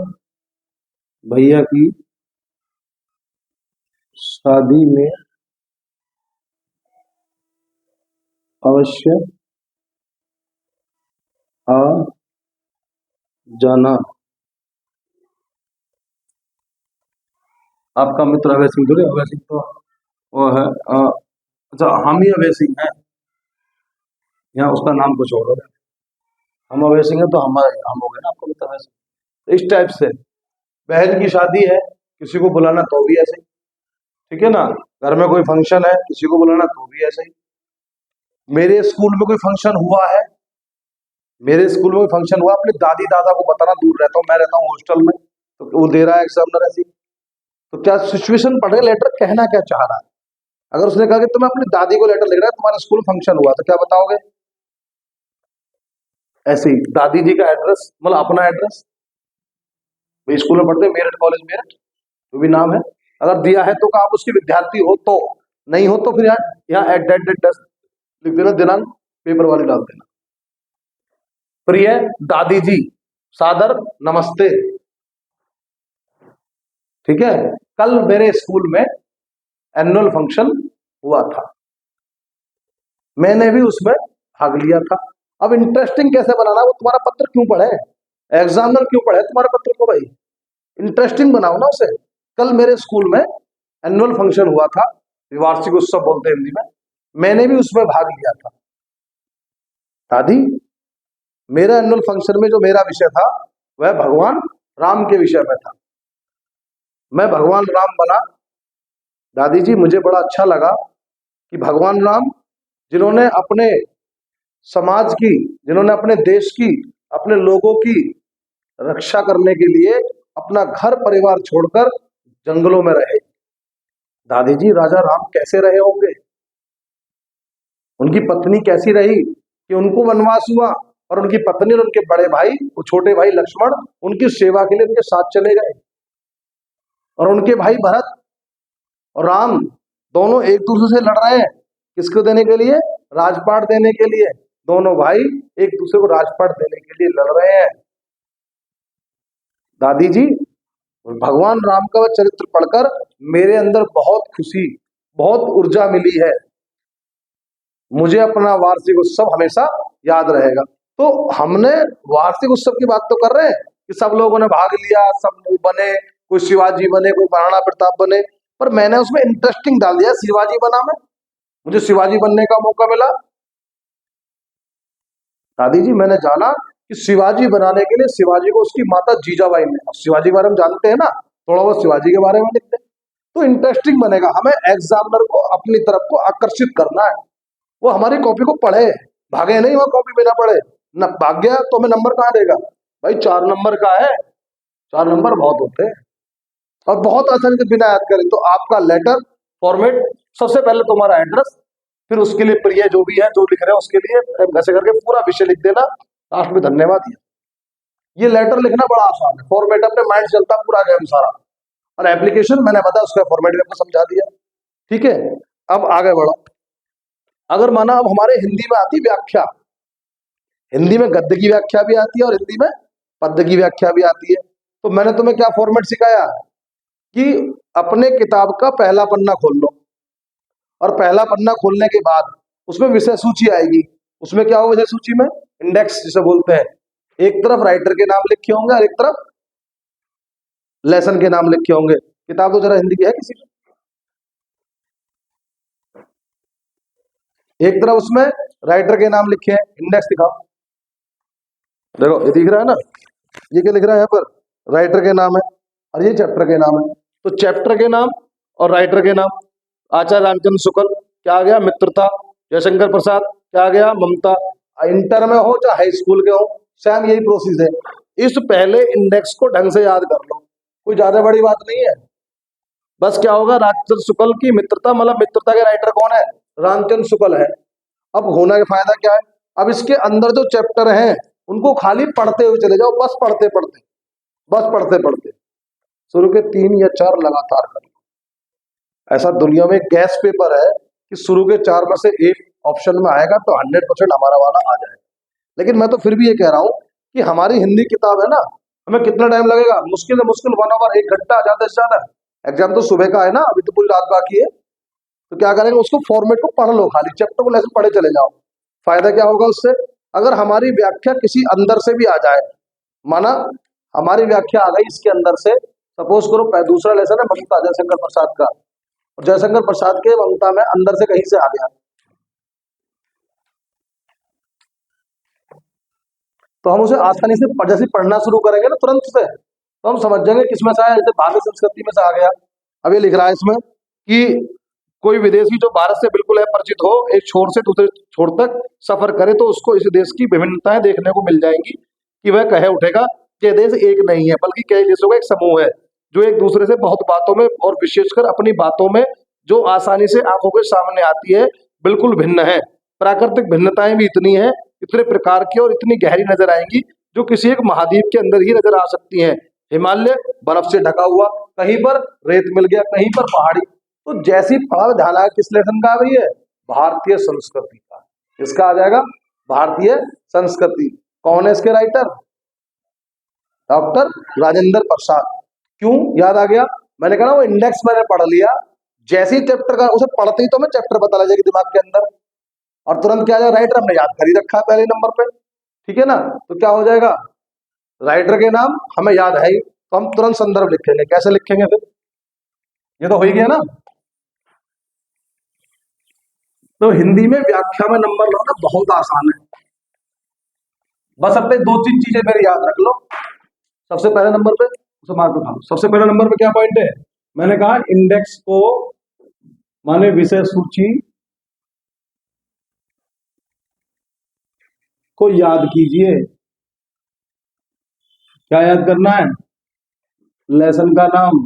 भैया की शादी में अवश्य आ जाना। आपका मित्र अभय सिंह थोड़े, अभय सिंह तो वो है अच्छा हम ही अभय सिंह हैं, यहाँ उसका नाम कुछ और है। हम अभय सिंह है तो हम हो गए ना आपको मित्र अभय सिंह। इस टाइप से बहन की शादी है, किसी को बुलाना तो भी ऐसे ही, ठीक है ना। घर में कोई फंक्शन है, किसी को बुलाना तो भी ऐसे ही। मेरे स्कूल में कोई फंक्शन हुआ है, मेरे स्कूल में कोई फंक्शन हुआ, अपने दादी दादा को बताना। दूर रहता हूँ, मैं रहता हूँ हॉस्टल में, तो वो दे रहा है एग्जामिनर ऐसी, तो क्या सिचुएशन पढ़ रहे, लेटर कहना क्या चाह रहा है। अगर उसने कहा कि तुम्हें अपनी दादी को लेटर लिख रहा है, तुम्हारे स्कूल फंक्शन हुआ, तो क्या बताओगे। ऐसे ही दादी जी का एड्रेस, मतलब अपना एड्रेस, भाई स्कूल में पढ़ते हैं मेरठ कॉलेज मेरठ, जो भी नाम है, अगर दिया है तो आप उसके विद्यार्थी हो, तो नहीं हो तो फिर यहाँ एट डेट डेट लिख देना, दिनांक पेपर वाली डाल देना। प्रिय दादी जी, सादर नमस्ते। ठीक है। कल मेरे स्कूल में एनुअल फंक्शन हुआ था, मैंने भी उसमें भाग लिया था। अब इंटरेस्टिंग कैसे बनाना, वो तुम्हारा पत्र क्यों पढ़े, एग्जामिनर क्यों पढ़े तुम्हारे पत्र को, भाई इंटरेस्टिंग बनाओ ना उसे। कल मेरे स्कूल में एनुअल फंक्शन हुआ था, वार्षिक उत्सव बोलते हैं हिंदी में, मैंने भी उसमें भाग लिया था। दादी, मेरा एनुअल फंक्शन में जो मेरा विषय था वह भगवान राम के विषय में था, मैं भगवान राम बना। दादी जी, मुझे बड़ा अच्छा लगा कि भगवान राम, जिन्होंने अपने समाज की, जिन्होंने अपने देश की, अपने लोगों की रक्षा करने के लिए अपना घर परिवार छोड़कर जंगलों में रहे। दादी जी, राजा राम कैसे रहे होंगे, उनकी पत्नी कैसी रही कि उनको वनवास हुआ, और उनकी पत्नी और उनके बड़े भाई, वो छोटे भाई लक्ष्मण, उनकी सेवा के लिए उनके साथ चले गए, और उनके भाई भरत और राम दोनों एक दूसरे से लड़ रहे हैं, किसको देने के लिए, राजपाट देने के लिए। दोनों भाई एक दूसरे को राजपाट देने के लिए लड़ रहे हैं। दादी जी, भगवान राम का वह चरित्र पढ़कर मेरे अंदर बहुत खुशी, बहुत ऊर्जा मिली है, मुझे अपना वार्षिक उत्सव हमेशा याद रहेगा। तो हमने वार्षिक उत्सव की बात तो कर रहे हैं कि सब लोगों ने भाग लिया, सब बने, कोई शिवाजी बने, कोई महाराणा प्रताप बने, पर मैंने उसमें इंटरेस्टिंग डाल दिया शिवाजी बना मैं, मुझे शिवाजी बनने का मौका मिला। दादी जी, मैंने जाना कि शिवाजी बनाने के लिए शिवाजी को उसकी माता जीजाबाई ने, अब शिवाजी के बारे में जानते हैं ना, थोड़ा बहुत शिवाजी के बारे में लिखते हैं, तो इंटरेस्टिंग बनेगा। हमें एग्जामिनर को अपनी तरफ को आकर्षित करना है, वो हमारी कॉपी को पढ़े, भागे नहीं, वह कॉपी बिना पढ़े न भाग गया तो हमें नंबर कहाँ देगा। भाई 4 नंबर का है, 4 नंबर बहुत होते हैं, और बहुत आसानी से बिना याद करें। तो आपका लेटर फॉर्मेट, सबसे पहले तुम्हारा एड्रेस, फिर उसके लिए प्रिय जो भी है, जो लिख रहे हैं उसके लिए ऐसे करके पूरा विषय लिख देना, लास्ट में धन्यवाद। ये लेटर लिखना बड़ा आसान है, फॉर्मेट अपने माइंड चलता पूरा गेम सारा। और एप्लीकेशन मैंने बताया उसका फॉर्मेट भी आपको समझा दिया, ठीक है। अब आगे बढ़ो। अगर माना अब हमारे हिंदी में आती व्याख्या, हिंदी में गद्य की व्याख्या भी आती है और हिंदी में पद्य की व्याख्या भी आती है। तो मैंने तुम्हें क्या फॉर्मेट सिखाया कि अपने किताब का पहला पन्ना खोल लो, और पहला पन्ना खोलने के बाद उसमें विषय सूची आएगी। उसमें क्या होगा विषय सूची में? इंडेक्स जिसे बोलते हैं। एक तरफ राइटर के नाम लिखे होंगे और एक तरफ लेसन के नाम लिखे होंगे। किताब तो जरा हिंदी की है किसी की? एक तरफ उसमें राइटर के नाम लिखे हैं, इंडेक्स दिखाओ। देखो ये दिख रहा है ना, ये क्या लिख रहा है यहाँ पर? राइटर के नाम है और ये चैप्टर के नाम है। तो चैप्टर के नाम और राइटर के नाम, आचार्य रामचंद्र शुक्ल क्या आ गया? मित्रता। जयशंकर प्रसाद क्या आ गया? ममता। इंटर में हो चाहे हाई स्कूल के हो, सेम यही प्रोसेस है। इस पहले इंडेक्स को ढंग से याद कर लो, कोई ज्यादा बड़ी बात नहीं है। बस क्या होगा? रामचंद्र शुक्ल की मित्रता, मतलब मित्रता के राइटर कौन है? रामचंद्र शुक्ल है। अब होना का फायदा क्या है? अब इसके अंदर जो चैप्टर हैं उनको खाली पढ़ते हुए चले जाओ, बस पढ़ते पढ़ते, बस पढ़ते पढ़ते। शुरू के 3 या 4 लगातार कर लो। ऐसा दुनिया में गैस पेपर है कि शुरू के 4 में से एक ऑप्शन में आएगा तो 100% हमारा वाला आ जाएगा। लेकिन मैं तो फिर भी ये कह रहा हूँ कि हमारी हिंदी किताब है ना, हमें कितना टाइम लगेगा? मुश्किल से मुश्किल 1 आवर, 1 घंटा, ज्यादा से ज्यादा। एग्जाम तो सुबह का है ना, अभी तो पूरी रात बाकी है। तो क्या करेंगे? उसको फॉर्मेट को पढ़ लो, खाली चैप्टर को लेसन पढ़े चले जाओ। फायदा क्या होगा उससे? अगर हमारी व्याख्या किसी अंदर से भी आ जाए, माना हमारी व्याख्या आ गई इसके अंदर से, सपोज करो दूसरा लेसन है ममता जयशंकर प्रसाद का, और जयशंकर प्रसाद के ममता में अंदर से कहीं से आ गया, तो हम उसे आसानी से जैसे पढ़ना शुरू करेंगे ना तुरंत से, तो हम समझ जाएंगे किसमें से आया। जैसे भारतीय संस्कृति में से आ गया। अब ये लिख रहा है इसमें कि कोई विदेशी जो भारत से बिल्कुल अपरिचित हो, एक छोर से दूसरे छोर तक सफर करे, तो उसको इस देश की विभिन्नताएं देखने को मिल जाएंगी कि वह कहे उठेगा कि देश एक नहीं है बल्कि कई देशों का एक समूह है, जो एक दूसरे से बहुत बातों में और विशेषकर अपनी बातों में जो आसानी से आंखों के सामने आती है, बिल्कुल भिन्न है। प्राकृतिक भिन्नताएं भी इतनी है, इतने प्रकार की और इतनी गहरी नजर आएंगी, जो किसी एक महाद्वीप के अंदर ही नजर आ सकती हैं। हिमालय बर्फ से ढका हुआ, कहीं पर रेत मिल गया, कहीं पर पहाड़ी। तो जैसी पढ़ा ध्यान आया, किस लेसन का आ रही है? भारतीय संस्कृति का। इसका आ जाएगा भारतीय संस्कृति। कौन है इसके राइटर? डॉक्टर राजेंद्र प्रसाद। क्यों याद आ गया? मैंने कहा वो इंडेक्स मैंने पढ़ लिया, जैसे ही चैप्टर का उसे पढ़ते ही तो मैं चैप्टर पता लग जाएगी दिमाग के अंदर, और तुरंत क्या आ जाएगा? राइटर हमने याद कर ही रखा है पहले नंबर पे, ठीक है ना। तो क्या हो जाएगा? राइटर के नाम हमें याद है ही, तो हम तुरंत संदर्भ लिखेंगे। कैसे लिखेंगे फिर? ये तो हो ही गया ना। तो हिंदी में व्याख्या में नंबर लाना बहुत आसान है। बस अपने 2-3 चीजें मेरे याद रख लो। सबसे पहले नंबर पे उसे मार्क उठाओ। सबसे पहले नंबर पे क्या पॉइंट है? मैंने कहा इंडेक्स को माने विषय सूची को याद कीजिए। क्या याद करना है? लेसन का नाम,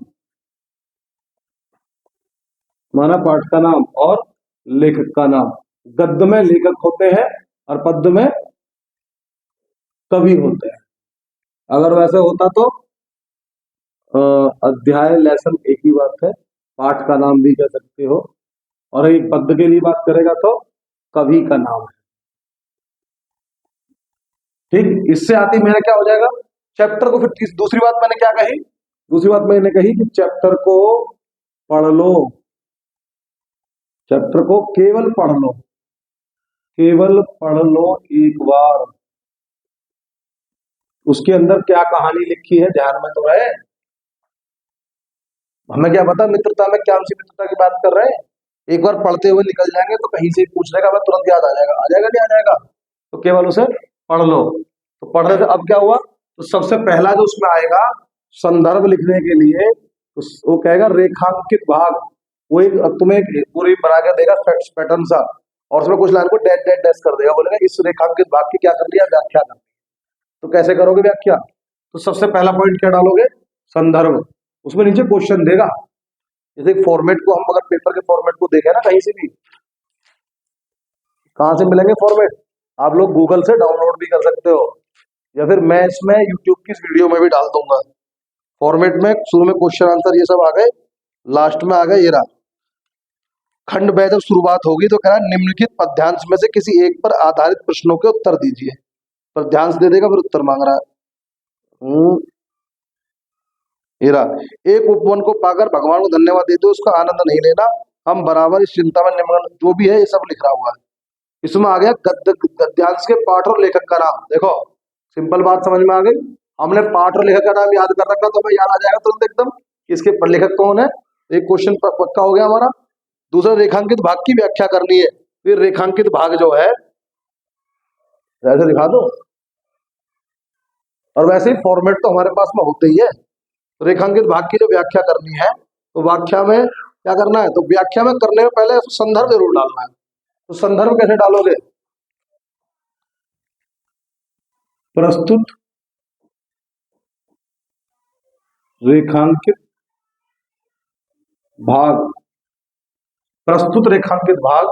माना पाठ का नाम, और लेखक का नाम। गद्य में लेखक होते हैं और पद्य में कवि होते हैं। अगर वैसे होता तो अध्याय लेसन एक ही बात है, पाठ का नाम भी कह सकते हो, और एक पद्य के लिए बात करेगा तो कवि का नाम है। ठीक, इससे आती मेरा क्या हो जाएगा? चैप्टर को। फिर दूसरी बात मैंने क्या कही? दूसरी बात मैंने कही कि चैप्टर को पढ़ लो, चैप्टर को केवल पढ़ लो, केवल पढ़ लो एक बार। उसके अंदर क्या कहानी लिखी है ध्यान में तो रहे। हमें क्या पता मित्रता में क्या सी मित्रता की बात कर रहे हैं। एक बार पढ़ते हुए निकल जाएंगे तो कहीं से पूछ लेगा, हमें तुरंत याद आ जाएगा। आ जाएगा नहीं आ जाएगा? तो केवल उसे पढ़ लो। तो पढ़ रहे थे, अब क्या हुआ? तो सबसे पहला जो उसमें आएगा संदर्भ लिखने के लिए, तो वो कहेगा रेखांकित भाग। वो एक तुम्हें एक पूरी बना के देगा पैटर्न सा, और उसमें कुछ लाइन को डैश डैश डैश कर देगा, बोलेगा इस रेखांकित भाग की क्या कर लिया? व्याख्या कर। तो कैसे करोगे व्याख्या? तो सबसे पहला पॉइंट क्या डालोगे? संदर्भ। उसमें नीचे क्वेश्चन देगा। जैसे फॉर्मेट को हम अगर पेपर के फॉर्मेट को देखें ना कहीं से भी, कहाँ से मिलेंगे फॉर्मेट? आप लोग गूगल से डाउनलोड भी कर सकते हो, या फिर मैं इसमें यूट्यूब की इस वीडियो में भी डाल दूंगा। फॉर्मेट में शुरू में क्वेश्चन आंसर ये सब आ गए, लास्ट में आ गए ये रहा खंड ब। जब शुरुआत होगी तो कह रहा है निम्नलिखित पद्यांश में से किसी एक पर आधारित प्रश्नों के उत्तर दीजिए। पद्यांश दे देगा, फिर उत्तर मांग रहा है। ये रहा, एक उपवन को पाकर भगवान को धन्यवाद देते हो, उसका आनंद नहीं लेना, हम बराबर इस चिंता में निमग्न, जो भी है ये सब लिख रहा हुआ है। इसमें आ गया गद्यांश के पाठ और लेखक का नाम। देखो सिंपल बात समझ में आ गई। हमने पाठ और लेखक का नाम याद कर रखा तो हमें याद आ जाएगा तुरंत एकदम इसके लेखक कौन है। एक क्वेश्चन पक्का हो गया हमारा। दूसरा रेखांकित भाग की व्याख्या करनी है। फिर रेखांकित भाग जो है ऐसे दिखा दो, और वैसे ही फॉर्मेट तो हमारे पास में होते ही है। रेखांकित भाग की जो व्याख्या करनी है तो व्याख्या में क्या करना है, तो व्याख्या में करने में पहले संदर्भ जरूर डालना है। तो संदर्भ कैसे डालोगे? प्रस्तुत रेखांकित भाग, प्रस्तुत रेखांकित भाग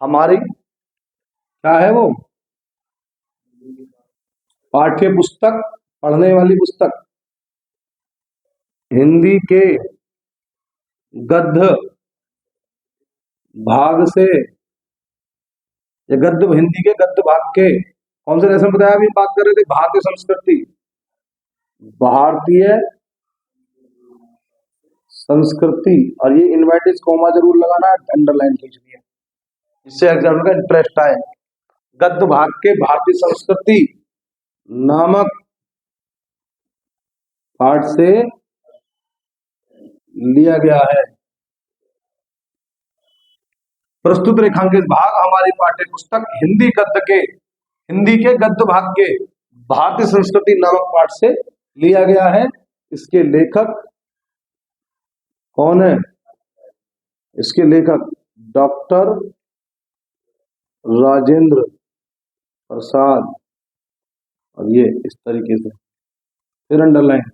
हमारी क्या है, वो पाठ्य पुस्तक, पढ़ने वाली पुस्तक, हिंदी के गद्य भाग से, या गद्य हिंदी के गद्य भाग के कौन से लेसन बताया, अभी बात कर रहे थे भारतीय संस्कृति, भारतीय संस्कृति। और ये इन्वर्टेड कॉमा जरूर लगाना है, अंडरलाइन कीजिए, इससे एग्जाम का इंटरेस्ट आए। गद्य भाग के भारतीय संस्कृति नामक पाठ से लिया गया है। प्रस्तुत रेखांकित भाग हमारी पाठ्य पुस्तक हिंदी के गद्य भाग के भारतीय संस्कृति नामक पाठ से लिया गया है। इसके लेखक कौन है? इसके लेखक डॉक्टर राजेंद्र प्रसाद। और ये इस तरीके से फिर अंडरलाइन।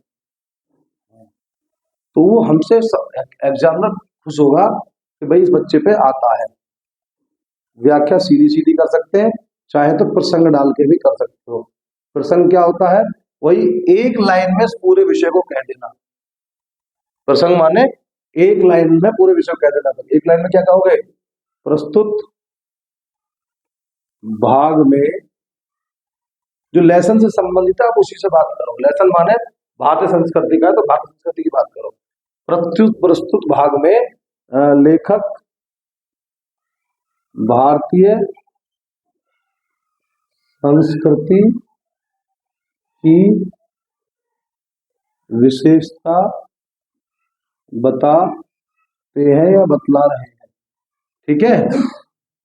तो वो हमसे एग्जामिनर खुश होगा कि भाई इस बच्चे पे आता है। व्याख्या सीधी सीधी कर सकते हैं, चाहे तो प्रसंग डाल के भी कर सकते हो। प्रसंग क्या होता है? वही एक लाइन में पूरे विषय को कह देना। प्रसंग माने एक लाइन में पूरे विषय को कह देना। एक लाइन में क्या कहोगे? प्रस्तुत भाग में जो लेसन से संबंधित है आप उसी से बात करो। लेसन माने भारतीय संस्कृति का है तो भारतीय संस्कृति की बात करो। प्रस्तुत भाग में लेखक भारतीय संस्कृति की विशेषता बताते हैं या बतला रहे हैं। ठीक है,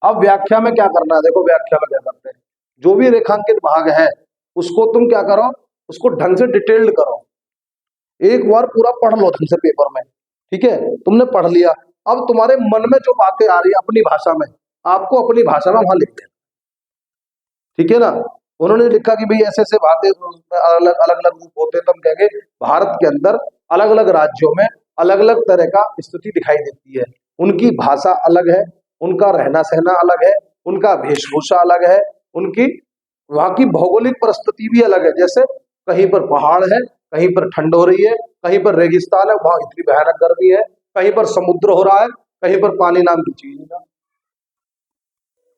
अब व्याख्या में क्या करना है? देखो व्याख्या में क्या करते हैं, जो भी रेखांकित भाग है उसको तुम क्या करो, उसको ढंग से डिटेल्ड करो। एक बार पूरा पढ़ लो ढंग से पेपर में। ठीक है, तुमने पढ़ लिया, अब तुम्हारे मन में जो बातें आ रही है अपनी भाषा में, आपको अपनी भाषा में वहां लिखते हैं। ठीक है ना? उन्होंने लिखा कि भाई ऐसे ऐसे बातें अलग अलग रूप होते हैं, तो हम कहेंगे भारत के अंदर अलग अलग राज्यों में अलग अलग तरह का स्थिति दिखाई देती है। उनकी भाषा अलग है, उनका रहना सहना अलग है, उनका वेशभूषा अलग है, उनकी वहां की भौगोलिक परिस्थिति भी अलग है। जैसे कहीं पर पहाड़ है, कहीं पर ठंड हो रही है, कहीं पर रेगिस्तान है, वहां इतनी भयानक गर्मी है, कहीं पर समुद्र हो रहा है, कहीं पर पानी नाम की चीज नहीं।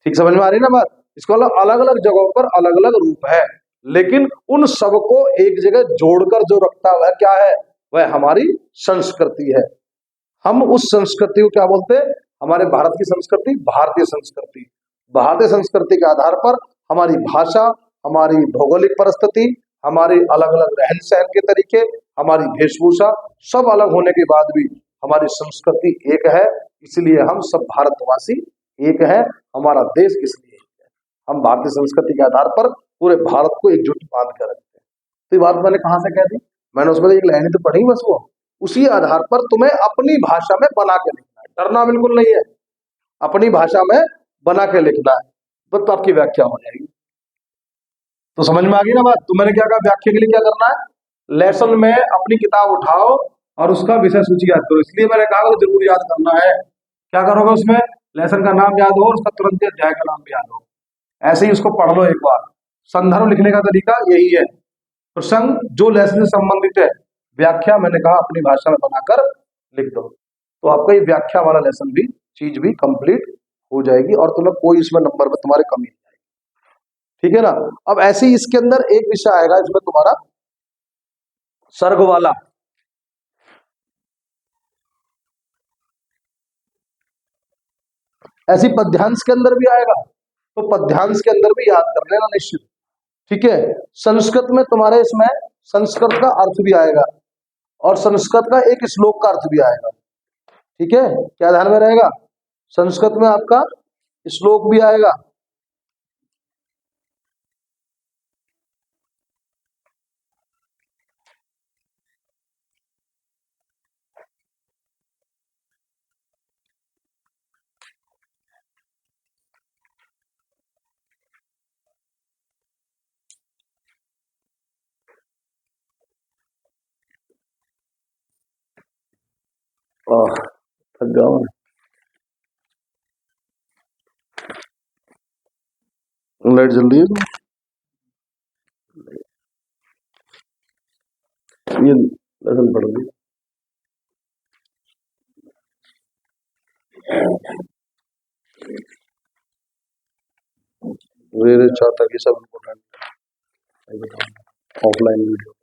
ठीक समझ में आ रही ना बात? इसको अलग अलग जगहों पर अलग अलग रूप है, लेकिन उन सबको एक जगह जोड़कर जो रखता है वह क्या है? वह हमारी संस्कृति है। हम उस संस्कृति को क्या बोलते हैं? हमारे भारत की संस्कृति भारतीय संस्कृति। भारतीय संस्कृति के आधार पर हमारी भाषा, हमारी भौगोलिक परिस्थिति, हमारे अलग अलग रहन सहन के तरीके, हमारी वेशभूषा सब अलग होने के बाद भी हमारी संस्कृति एक है। इसलिए हम सब भारतवासी एक है। हमारा देश इसलिए है, हम भारतीय संस्कृति के आधार पर पूरे भारत को एकजुट बांध कर रखते हैं। तो ये बात मैंने कहां से कह दी? मैंने उसमें एक लाइन तो पढ़ी बस, वो उसी आधार पर तुम्हें अपनी भाषा में बना के लिखना है। डरना बिल्कुल नहीं है, अपनी भाषा में बना के लिखना है, तो आपकी व्याख्या हो जाएगी। तो समझ में आ गई ना बात? तो मैंने क्या कहा, व्याख्या के लिए क्या करना है? लेसन में अपनी किताब उठाओ और उसका विषय सूची याद करो। इसलिए मैंने कहा कि जरूर याद करना है। क्या करोगे उसमें? लेसन का नाम याद हो और उसका तुरंत अध्याय का नाम भी याद हो। ऐसे ही उसको पढ़ लो एक बार। संदर्भ लिखने का तरीका यही है, प्रसंग जो लेसन से संबंधित है, व्याख्या मैंने कहा अपनी भाषा में बनाकर लिख दो, तो आपका ये व्याख्या वाला लेसन भी चीज भी कंप्लीट हो जाएगी और तुम्हें कोई इसमें नंबर में तुम्हारे कमी नहीं आएगी। ठीक है ना। अब ऐसे ही इसके अंदर एक विषय आएगा इसमें तुम्हारा सर्ग वाला, ऐसी पद्यांश के अंदर भी आएगा, तो पद्यांश के अंदर भी याद कर लेना निश्चित। ठीक है। संस्कृत में तुम्हारे इसमें संस्कृत का अर्थ भी आएगा और संस्कृत का एक श्लोक का अर्थ भी आएगा। ठीक है, क्या ध्यान में रहेगा, संस्कृत में आपका श्लोक भी आएगा। थक जाओ, लाइट जल रही है, ये लेसन पढ़ ली। मेरे चाहता कि सब इम्पोर्टेंट ऑफलाइन वीडियो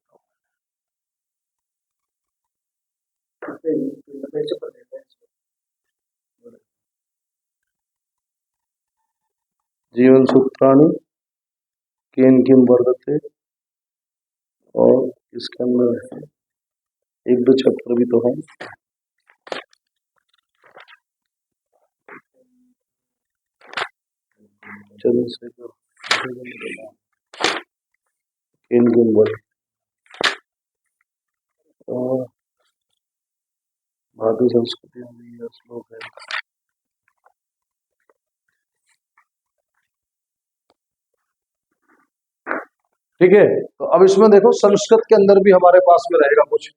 जीवन सूत्राणि केन किम वर्तते, और इसके अंदर एक दो चैप्टर भी तो है। चंद्रशेखर केन किम वर्तते और भारतीय संस्कृति में यह श्लोक है। ठीक है, तो अब इसमें देखो संस्कृत के अंदर भी हमारे पास में रहेगा कुछ,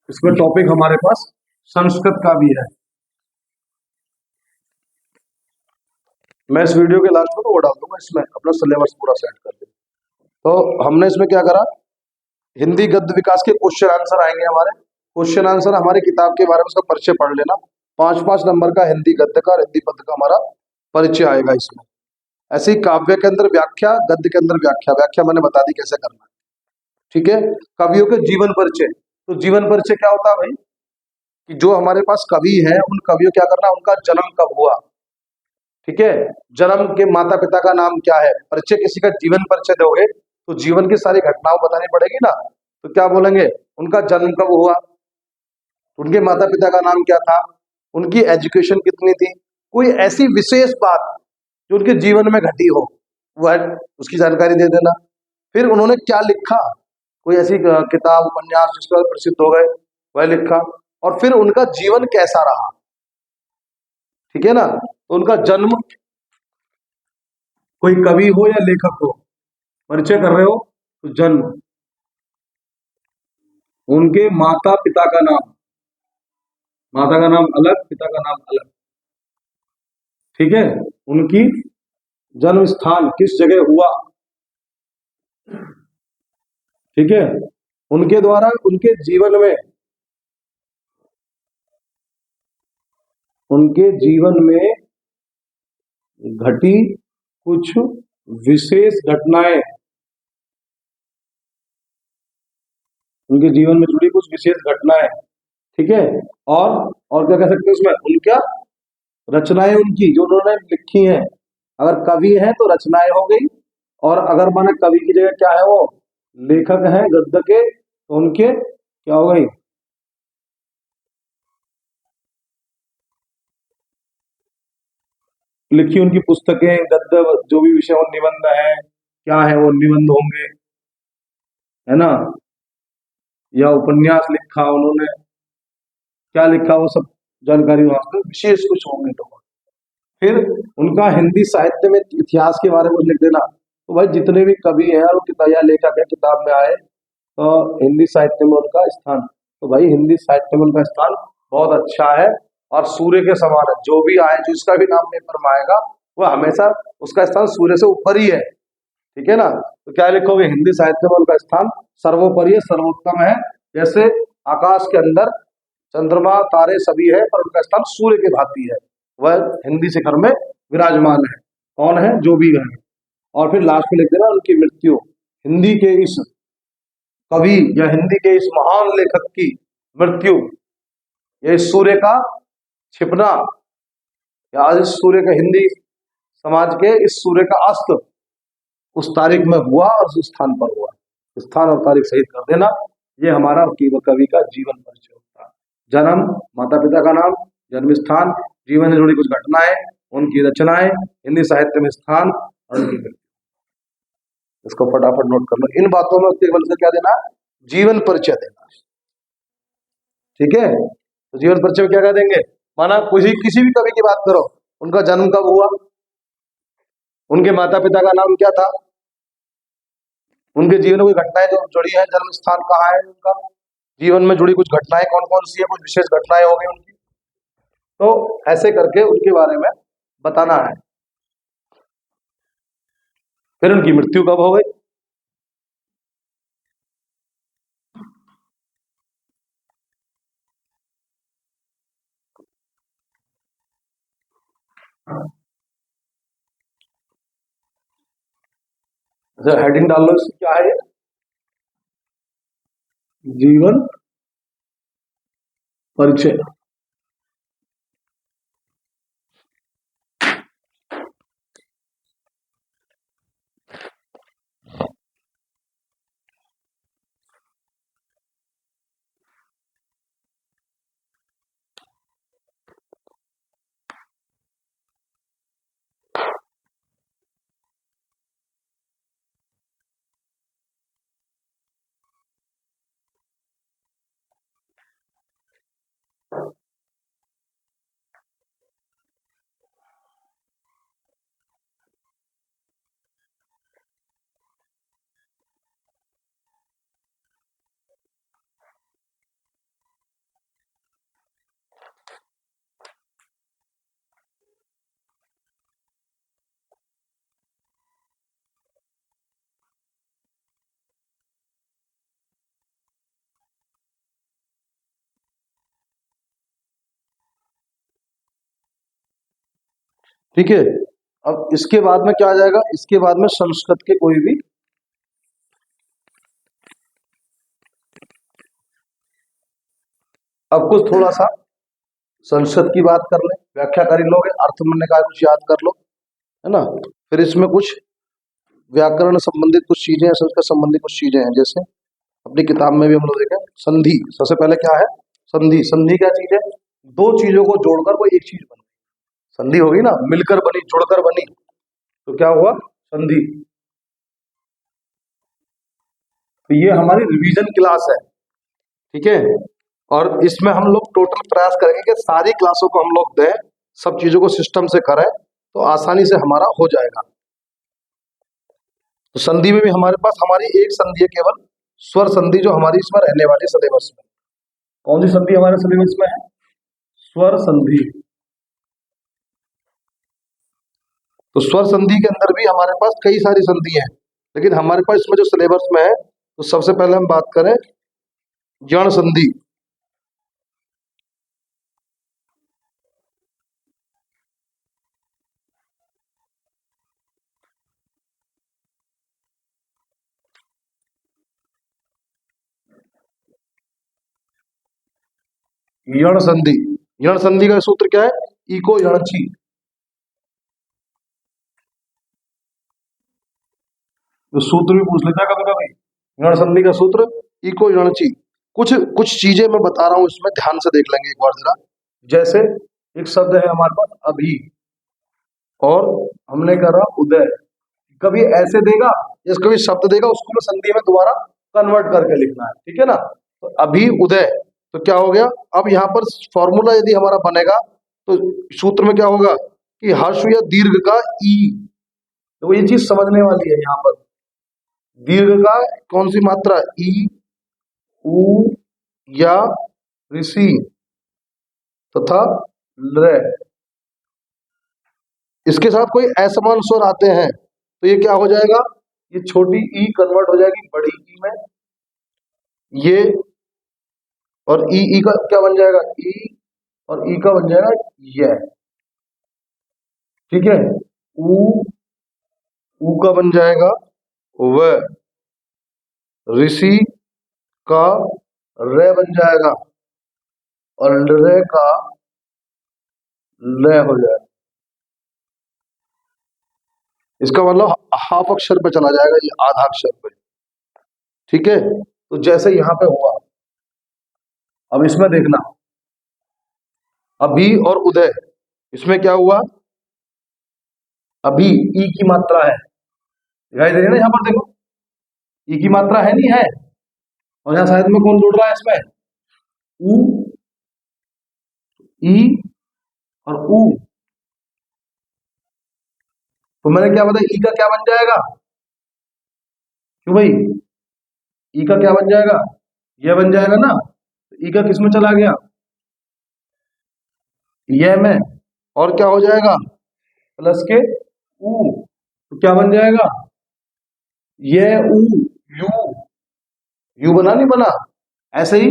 इसमें टॉपिक हमारे पास संस्कृत का भी है। मैं इस वीडियो के लास्ट में तो वो डाल दूंगा, इसमें अपना सिलेबस पूरा सेट कर दूंगा। तो हमने इसमें क्या करा, हिंदी गद्य विकास के क्वेश्चन आंसर आएंगे हमारे, क्वेश्चन आंसर हमारी किताब के बारे में उसका परिचय पढ़ लेना, 5-5 नंबर का हिंदी गद्य का और हिंदी पद्य का हमारा परिचय आएगा इसमें। ऐसे ही काव्य के अंदर व्याख्या, गद्य के अंदर व्याख्या, व्याख्या मैंने बता दी कैसे करना है। ठीक है, कवियों के जीवन परिचय, तो जीवन परिचय क्या होता है भाई, कि जो हमारे पास कवि है उन कवियों क्या करना, उनका जन्म कब हुआ, ठीक है, जन्म के माता पिता का नाम क्या है। परिचय किसी का जीवन परिचय दोगे तो जीवन की सारी घटनाओं बतानी पड़ेगी ना, तो क्या बोलेंगे, उनका जन्म कब हुआ, उनके माता पिता का नाम क्या था, उनकी एजुकेशन कितनी थी, कोई ऐसी विशेष बात जो उनके जीवन में घटी हो वह उसकी जानकारी दे देना। फिर उन्होंने क्या लिखा, कोई ऐसी किताब उपन्यास जिस पर प्रसिद्ध हो गए वह लिखा, और फिर उनका जीवन कैसा रहा। ठीक है ना, तो उनका जन्म, कोई कवि हो या लेखक हो, परिचय कर रहे हो तो जन्म, उनके माता पिता का नाम, माता का नाम अलग पिता का नाम अलग, ठीक है, उनकी जन्म स्थान किस जगह हुआ, ठीक है, उनके द्वारा उनके जीवन में, उनके जीवन में घटी कुछ विशेष घटनाएं, उनके जीवन में जुड़ी कुछ विशेष घटनाएं, ठीक है, और क्या कह सकते हैं उसमें, उनका रचनाएं उनकी जो उन्होंने लिखी हैं, अगर कवि है तो रचनाएं हो गई, और अगर माने कवि की जगह क्या है वो लेखक हैं गद्य के, तो उनके क्या हो गई, लिखी उनकी पुस्तकें, गद्य जो भी विषय, निबंध है क्या है वो निबंध होंगे, है ना, या उपन्यास लिखा उन्होंने, क्या लिखा वो सब जानकारी वास्ते विशेष कुछ होंगे। तो फिर उनका हिंदी साहित्य में इतिहास के बारे में लिख देना। तो भाई जितने भी कवि हैं और किताब या लेखक है किताब में आए तो हिंदी साहित्य में उनका स्थान, तो भाई हिंदी साहित्य में उनका स्थान बहुत अच्छा है और सूर्य के समान है, जो भी आए जिसका भी नाम पेपर में आएगा वो हमेशा उसका स्थान सूर्य से ऊपर ही है, ठीक है ना। तो क्या लिखोगे, हिंदी साहित्य में उनका स्थान सर्वोपरि है, सर्वोत्तम है। जैसे आकाश के अंदर चंद्रमा तारे सभी है, पर उनका स्थान सूर्य के भांति है, वह हिंदी शिखर में विराजमान है। कौन है, जो भी है। और फिर लास्ट में लिख देना उनकी मृत्यु, हिंदी के इस कवि या हिंदी के इस महान लेखक की मृत्यु, ये सूर्य का छिपना, या आज इस सूर्य का, हिंदी समाज के इस सूर्य का अस्त उस तारीख में हुआ और उस स्थान पर हुआ। स्थान और तारीख सहित कर देना। ये हमारा कवि का जीवन परिचय होता है। जन्म, माता पिता का नाम, जन्म स्थान, जीवन से जुड़ी कुछ घटनाएं, उनकी रचनाएं, हिंदी साहित्य में स्थान और उनकी मृत्यु। इसको फटाफट नोट कर लो। इन बातों में केवल से क्या देना, जीवन परिचय देना, ठीक है। तो जीवन परिचय में क्या कह देंगे, माना किसी भी कवि की बात करो, उनका जन्म कब हुआ, उनके माता पिता का नाम क्या था, उनके जीवन में कोई घटनाएं जो जुड़ी है, जन्म स्थान कहाँ है उनका, जीवन में जुड़ी कुछ घटनाएं कौन कौन सी है, कुछ विशेष घटनाएं होंगी उनकी, तो ऐसे करके उनके बारे में बताना है। फिर उनकी मृत्यु कब हो गई, हेडिंग डाल लो, इसकी क्या है, जीवन परिचय। ठीक है। अब इसके बाद में क्या आ जाएगा, इसके बाद में संस्कृत के कोई भी, अब कुछ थोड़ा सा संस्कृत की बात कर ले, व्याख्या कर ही लोगे, अर्थ में का कुछ याद कर लो, है ना। फिर इसमें कुछ व्याकरण संबंधित कुछ चीजें हैं, संस्कृत संबंधित कुछ चीजें हैं, जैसे अपनी किताब में भी हम लोग देखें, संधि। सबसे पहले क्या है, संधि। संधि क्या चीज है, दो चीजों को जोड़कर कोई एक चीज बनी, संधि होगी ना, मिलकर बनी, जुड़कर बनी, तो क्या हुआ, संधि। तो ये हमारी रिवीजन क्लास है, ठीक है। और इसमें हम लोग टोटल प्रयास करेंगे कि सारी क्लासों को हम लोग दें, सब चीजों को सिस्टम से करें, तो आसानी से हमारा हो जाएगा। तो संधि में भी हमारे पास हमारी एक संधि है केवल, स्वर संधि, जो हमारी इसमें रहने वाली सिलेबस में। कौन सी संधि हमारे सिलेबस में है, स्वर संधि। तो स्वर संधि के अंदर भी हमारे पास कई सारी संधि हैं, लेकिन हमारे पास इसमें जो सिलेबस में है, तो सबसे पहले हम बात करें जण संधि। यण संधि, यण संधि का सूत्र क्या है, इको यणची। तो सूत्र भी पूछ लेता है कभी कभी, यण संधि का सूत्र इको यणची। कुछ कुछ चीजें मैं बता रहा हूं, इसमें ध्यान से देख लेंगे एक बार जरा। जैसे एक शब्द है हमारे पास अभी, और हमने करा उदय। कभी ऐसे देगा, जैसे कभी शब्द देगा, उसको मैं संधि में दोबारा कन्वर्ट करके लिखना है, ठीक है ना। तो अभी उदय, तो क्या हो गया, अब यहाँ पर फॉर्मूला यदि हमारा बनेगा, तो सूत्र में क्या होगा कि हर्ष या दीर्घ का ई, तो ये चीज समझने वाली है। यहाँ पर दीर्घ का कौन सी मात्रा, ई, उ या ऋषि तथा ल, इसके साथ कोई असमान स्वर आते हैं तो ये क्या हो जाएगा, ये छोटी ई कन्वर्ट हो जाएगी बड़ी ई में, ये और ई का क्या बन जाएगा, ई और ई का बन जाएगा ये, ठीक है। ऊ का बन जाएगा व, ऋषि का रे बन जाएगा और रे का ले हो जाएगा। इसका मतलब हाफ अक्षर पे चला जाएगा, ये आधा अक्षर पे, ठीक है। तो जैसे यहां पे हुआ, अब इसमें देखना, अभी और उदय, इसमें क्या हुआ, अभी ई की मात्रा है, दिखाई दे रही है ना, यहाँ पर देखो ई की मात्रा है, नहीं है, और यहाँ शायद में कौन जुड़ रहा है इसमें, ऊ, ई और ऊ, तो मैंने क्या बताया, ई का क्या बन जाएगा, क्यों भाई, ई का क्या बन जाएगा, यह बन जाएगा ना, ई का किस में चला गया, यह में, और क्या हो जाएगा, प्लस के ऊ, तो क्या बन जाएगा, यह ऊ, यू, यू बना नहीं बना, ऐसे ही।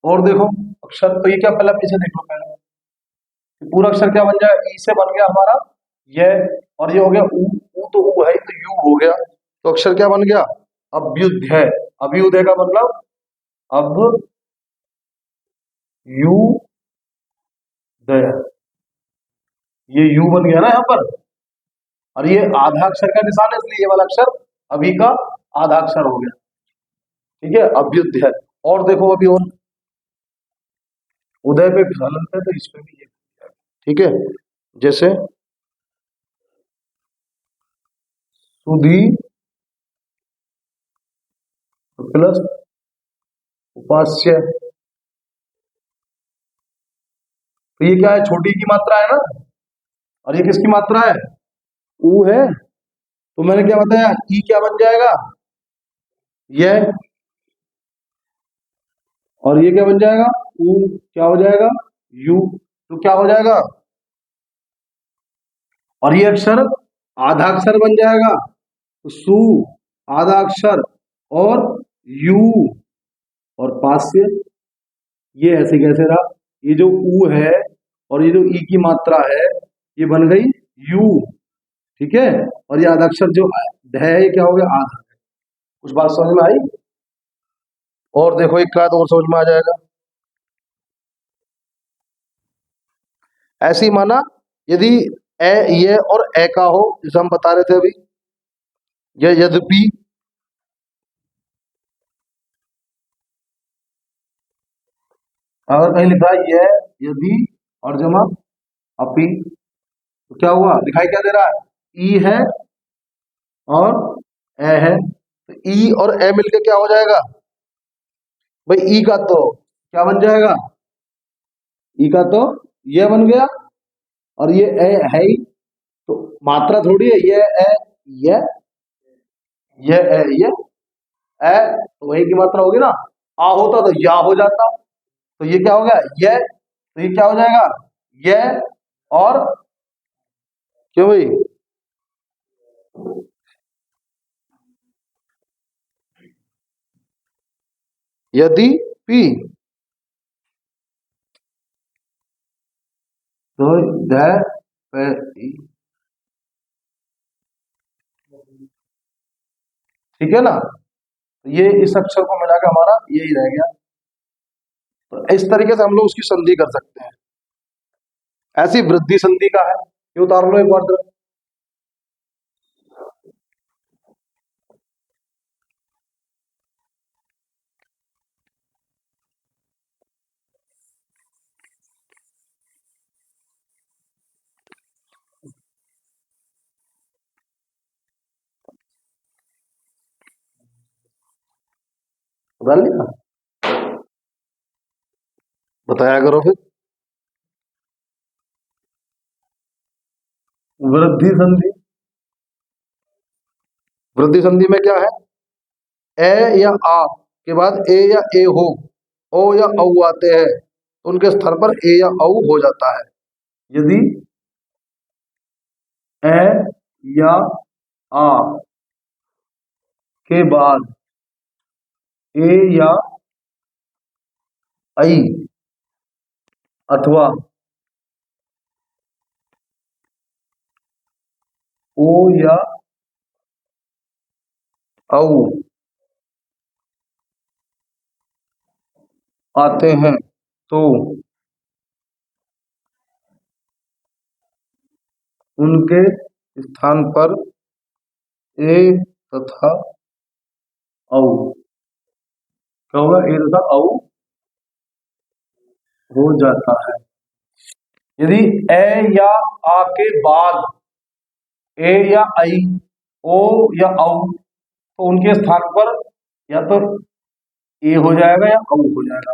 और देखो अक्षर, तो ये क्या, पहले पीछे देख लो, पहले पूरा अक्षर क्या बन जाएगा, ई से बन गया हमारा ये, और ये हो गया ऊ तो ऊ है ही, तो यू हो गया, तो अक्षर क्या बन गया, अभ्युदय। अभ्युदय का मतलब अब यू दय, ये यू बन गया ना यहाँ पर, और ये आधा अक्षर का निशान है, इसलिए ये वाला अक्षर अभी का आधा अक्षर हो गया, ठीक है, अभ्युदय। और देखो अभी और उदय पे हलंत है तो इस पे भी ये, ठीक है, जैसे सुधी प्लस उपास्य, तो ये क्या है, छोटी की मात्रा है ना, और ये किसकी मात्रा है, ऊ है, तो मैंने क्या बताया, ई क्या बन जाएगा, ये, और ये क्या बन जाएगा, ऊ क्या हो जाएगा, यू, तो क्या हो जाएगा, और ये अक्षर आधा अक्षर बन जाएगा, तो सु आधा अक्षर और यू और पास्य, ये ऐसे कैसे रहा, ये जो ऊ है और ये जो ई की मात्रा है ये बन गई यू, ठीक है, और ये आधा अक्षर जो है ये क्या हो गया, आधा। कुछ बात समझ में आई, और देखो एक बात और समझ में आ जाएगा, ऐसी माना यदि ए ये और ए का हो, जैसे हम बता रहे थे अभी, ये यद्यपि, अगर कहीं लिखा है ये, यदि और जमा अपी, तो क्या हुआ, दिखाई क्या दे रहा है, ई है और ए है, तो ई और ए मिलके क्या हो जाएगा भाई, ई का तो क्या बन जाएगा, ई का तो ये बन गया, और ये ए है ही, तो मात्रा थोड़ी है, ये ए, ये ये ए, ये ए, तो वही की मात्रा होगी ना, आ होता तो या हो जाता, तो ये क्या हो गया, ये, तो ये क्या हो जाएगा, ये, और क्यों भाई, यदि पी, तो ठीक है ना, तो ये इस अक्षर को मिला के हमारा यही रह गया, तो इस तरीके से हम लोग उसकी संधि कर सकते हैं, ऐसी वृद्धि संधि का है, ये उतार लो एक बार जरा। उतार लिया, बताया करो फिर, वृद्धि संधि, वृद्धि संधि में क्या है, ए या आ के बाद ए या ए हो, ओ या औ आते हैं, तो उनके स्थान पर ए या औ हो जाता है, यदि ए या आ के बाद ए या आई अथवा ओ या औ आते हैं तो उनके स्थान पर ए तथा औ क्या होगा, ए तथा औ हो जाता है। यदि ए या आ के बाद ए या आई ओ या औ तो उनके स्थान पर या तो ए हो जाएगा या औ हो जाएगा।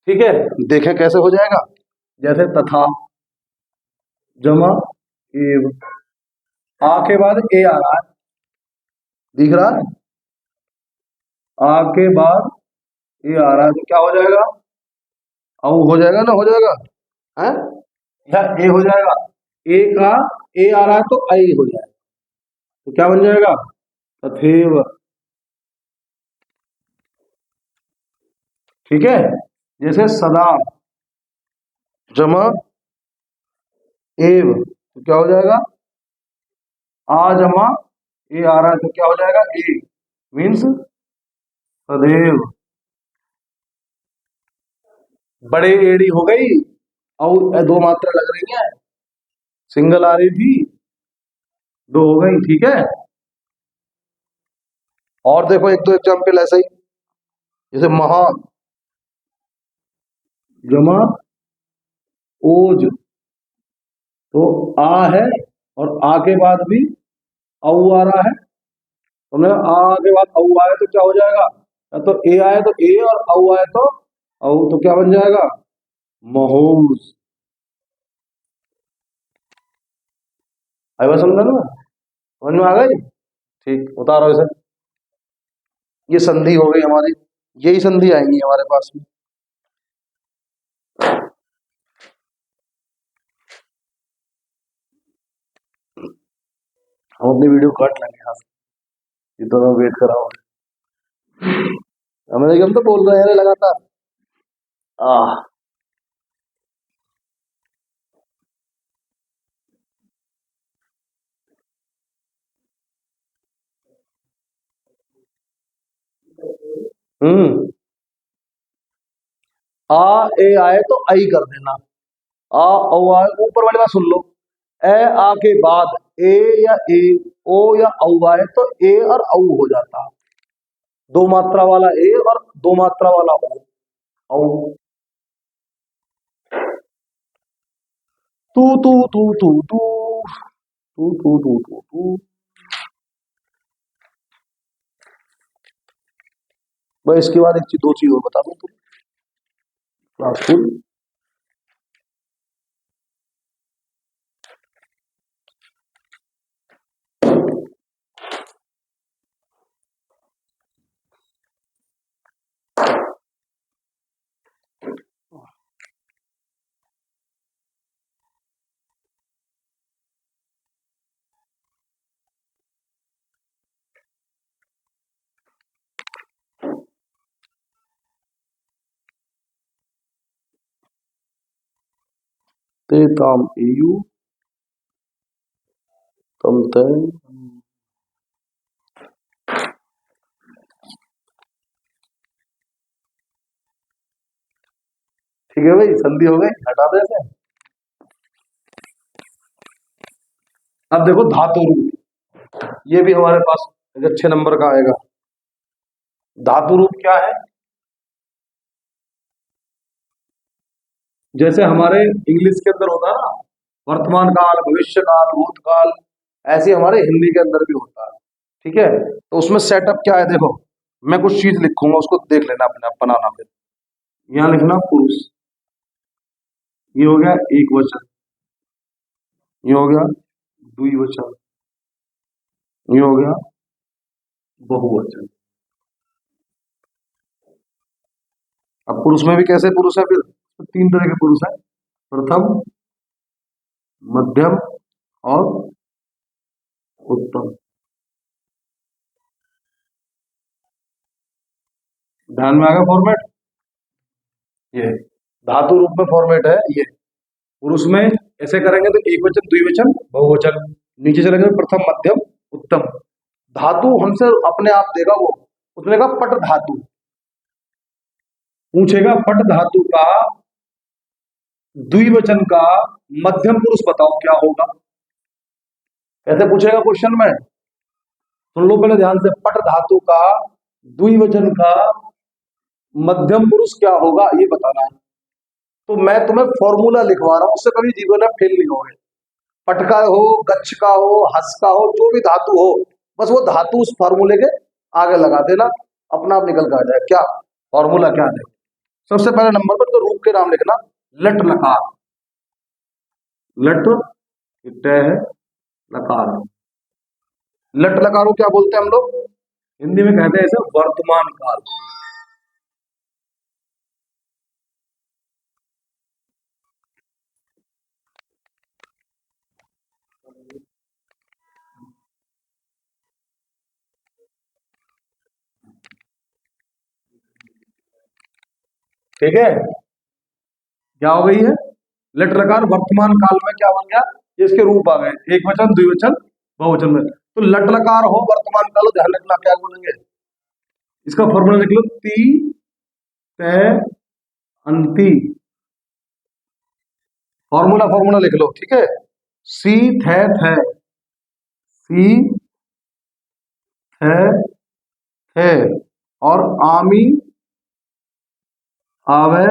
ठीक है, देखें कैसे हो जाएगा। जैसे तथा जमा एव, आ के बाद ए आ रहा है, दिख रहा है, आ के बाद ए आ रहा है तो क्या हो जाएगा, औ हो जाएगा ना, हो जाएगा है या ए हो जाएगा। ए का ए आ रहा है तो आई हो जाएगा, तो क्या बन जाएगा, तथैव। ठीक है, जैसे सदा जमा एव तो क्या हो जाएगा, आ जमा ए आ रहा है तो क्या हो जाएगा, ए मीन्स सदैव। बड़े एड़ी हो गई और दो मात्रा लग रही है, सिंगल आ रही थी, दो हो गई। ठीक है, और देखो एक दो एग्जाम्पल ऐसे ही, जैसे महा जमा ओज तो आ है और आ के बाद भी औ आ रहा है, तुमने आ के बाद औ आए तो क्या हो जाएगा, या तो ए आए तो ए और औ आए तो औ, तो क्या बन जाएगा, महोज। आई बात समझ ना, समझ में आ गई। ठीक, उतारो इसे। ये संधि हो गई हमारी, यही संधि आएंगी हमारे पास में। हम अपनी वीडियो काट लेंगे यहाँ से, ये तो मैं वेट कर रहा हूँ। हम तो बोल रहे हैं लगातार। आह, हम्म, आ ए आए तो आई कर देना, आ औ आए, ऊपर वाली बात सुन लो, ए आ के बाद ए या ए ओ या औ आए तो ए और औ हो जाता, दो मात्रा वाला ए और दो मात्रा वाला औ। औ तू तू तू तू तू तू तू तू तू तू। मैं इसके बाद एक चीज, दो चीज और बता दूं तुम, क्लासफुल। ते ताम एयू तम तय। ठीक है भाई, संधि हो गई, हटा दे इसे। अब देखो धातु रूप, ये भी हमारे पास एक अच्छे नंबर का आएगा। धातु रूप क्या है, जैसे हमारे इंग्लिश के अंदर होता है ना, वर्तमान काल, भविष्य काल, भूतकाल, ऐसे हमारे हिंदी के अंदर भी होता है। ठीक है, तो उसमें सेटअप क्या है, देखो मैं कुछ चीज लिखूंगा, उसको देख लेना अपने आप, बनाना। फिर यहाँ लिखना पुरुष, ये हो गया एक वचन, ये हो गया द्विवचन, ये हो गया बहुवचन। अब पुरुष में भी कैसे पुरुष है, फिर तो तीन तरह के पुरुष है, प्रथम, मध्यम और उत्तम। ध्यान में आ गया फॉर्मेट? ये धातु रूप में फॉर्मेट है ये। पुरुष में ऐसे करेंगे तो एक वचन, द्विवचन, बहुवचन। नीचे चलेंगे तो प्रथम, मध्यम, उत्तम। धातु हमसे अपने आप देगा वो, उसने कहा पट धातु, पूछेगा पट धातु का द्विवचन का मध्यम पुरुष बताओ क्या होगा। कैसे पूछेगा क्वेश्चन में? सुन लो पहले ध्यान से। पट धातु का द्विवचन का मध्यम पुरुष क्या होगा ये बताना है। तो मैं तुम्हें फॉर्मूला लिखवा रहा हूं, उससे कभी जीवन में फेल नहीं होगे। पट का हो, गच्छ का हो, हस का हो, जो भी धातु हो, बस वो धातु उस फॉर्मूले के आगे लगा देना, अपना आप निकल कर आ जाए। क्या फॉर्मूला क्या है? सबसे पहले नंबर पर तो रूप के नाम लिखना। लट लकार, लट है लकार। लट लकारो क्या बोलते हैं हम लोग हिंदी में? कहते हैं इसे वर्तमान काल। ठीक है, क्या हो गई है? लट लकार वर्तमान काल में क्या बन गया? ये इसके रूप आ गए, एक वचन, द्विवचन, बहुवचन में। तो लट लकार हो वर्तमान काल, ध्यान रखना क्या बोलेंगे। इसका फॉर्मूला लिख लो, ती ते अंति। फॉर्मूला लिख लो, ठीक है। सी थे, सी थे और आमी आवे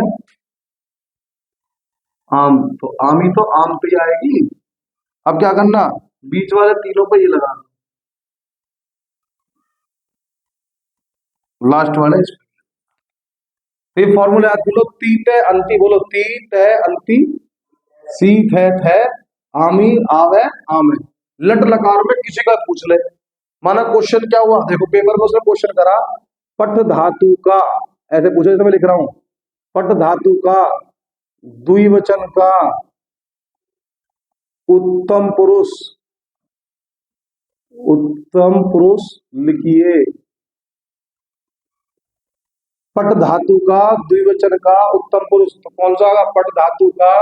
आम। तो आमी तो आम पे ही आएगी। अब क्या करना, बीच वाले तीनों पे ये लगाना, लास्ट वाले इस पे। ये फॉर्मूला याद बोलो, ती ते अंति, बोलो ती ते अंति, सी थे आमी आवे आमे। लट लकार में किसी का पूछ ले, माना क्वेश्चन क्या हुआ, देखो पेपर में उसने क्वेश्चन करा, पट धातु का, ऐसे पूछे जैसे मैं लिख रहा हूं, पट धातु का द्विवचन का उत्तम पुरुष, उत्तम पुरुष लिखिए। पट धातु का द्विवचन का उत्तम पुरुष, तो कौन सा होगा? पट धातु का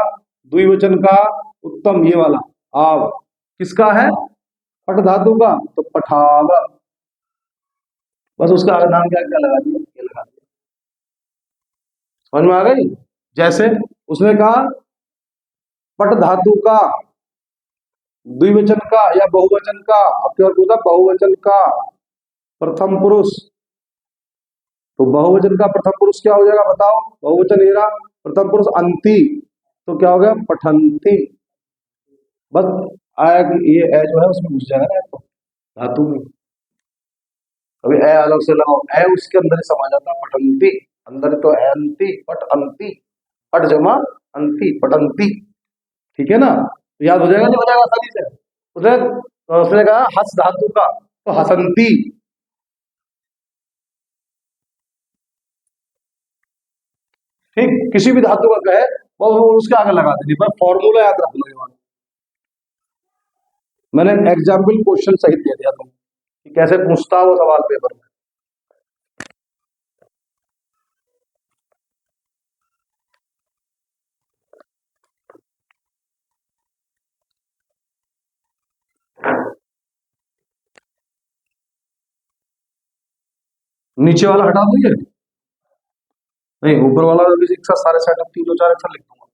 द्विवचन का उत्तम, ये वाला आव। किसका है? पट धातु का, तो पठाव। बस उसका नाम क्या क्या लगा दिया, ये लगा दिया। समझ में आ गई? जैसे उसने कहा पट धातु का द्विवचन का या बहुवचन का, अब क्या होता, बहुवचन का प्रथम पुरुष। तो बहुवचन का प्रथम पुरुष क्या हो जाएगा बताओ? बहुवचन ये रहा, प्रथम पुरुष अंति, तो क्या हो गया? पठंती। बस ये ए जो है उसमें घुस जाएगा ना धातु में। अभी ए अलग से लगाओ, ए उसके अंदर ही समा जाता, पठंती अंदर तो है अंति, पट अंति, पट जमा अंति, पटंती। ठीक है ना? तो याद हो जाएगा, नहीं हो जाएगा आसानी से? उसने कहा हस धातु का, तो हसंती। ठीक, किसी भी धातु का कहे वो उसके आगे लगा देनी, पर फॉर्मूला याद रख लो। ये वाला मैंने एग्जाम्पल क्वेश्चन सहित दे दिया तुम कि कैसे पूछता वो सवाल पेपर में। नीचे वाला हटा दो, ये नहीं, ऊपर वाला भी एक साथ सारे सेटअप तीनों चार एक साथ लिख दूंगा।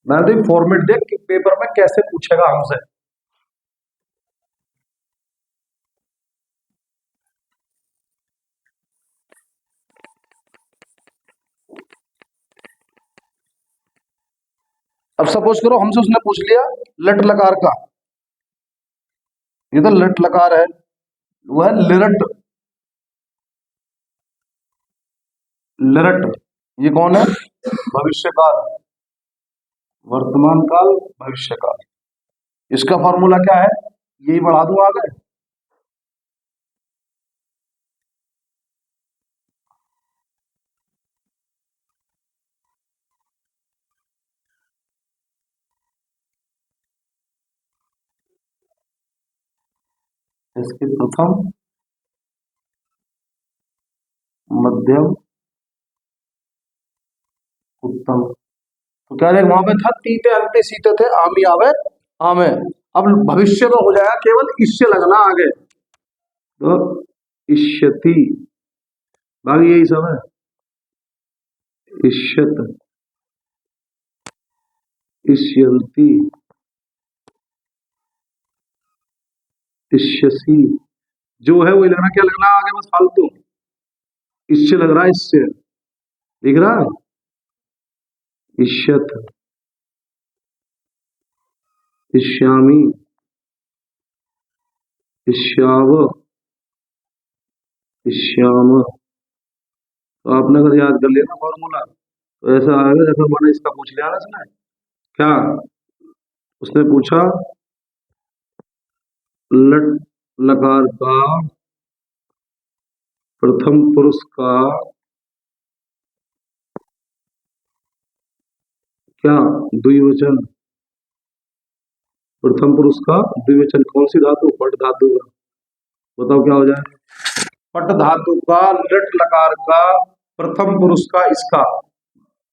मैंने तो फॉर्मेट देख कि पेपर में कैसे पूछेगा हमसे। अब सपोज करो हमसे उसने पूछ लिया लट लकार का, ये तो लट लकार है, वो है लिरट। लिरट ये कौन है? भविष्य काल, वर्तमान काल, भविष्य काल। इसका फॉर्मूला क्या है? यही बढ़ा दूं आगे, इसके प्रथम मध्यम उत्तम। तो क्या देख वहां पे था तीते अंते सीते थे आमी आवे आमे। अब भविष्य तो हो जाएगा केवल इससे लगना आगे, तो इष्यति, बाकी यही सब है। इष्यत, इष्यन्ति, इष्यसि, जो है वही लगना, क्या लगना आगे बस फालतू, इससे लग रहा है, इससे दिख रहा है। इष्यत, इष्यामि, इष्याव, इष्याम। तो आपने अगर याद कर लिया ना फॉर्मूला, तो ऐसा आएगा जैसे मैंने इसका पूछ लिया ना इसने, क्या उसने पूछा, लट लकार का प्रथम पुरुष का क्या द्विवचन, प्रथम पुरुष का द्विवचन कौन सी धातु, पट धातु का। बताओ क्या हो जाए। पट धातु का लट लकार का प्रथम पुरुष का इसका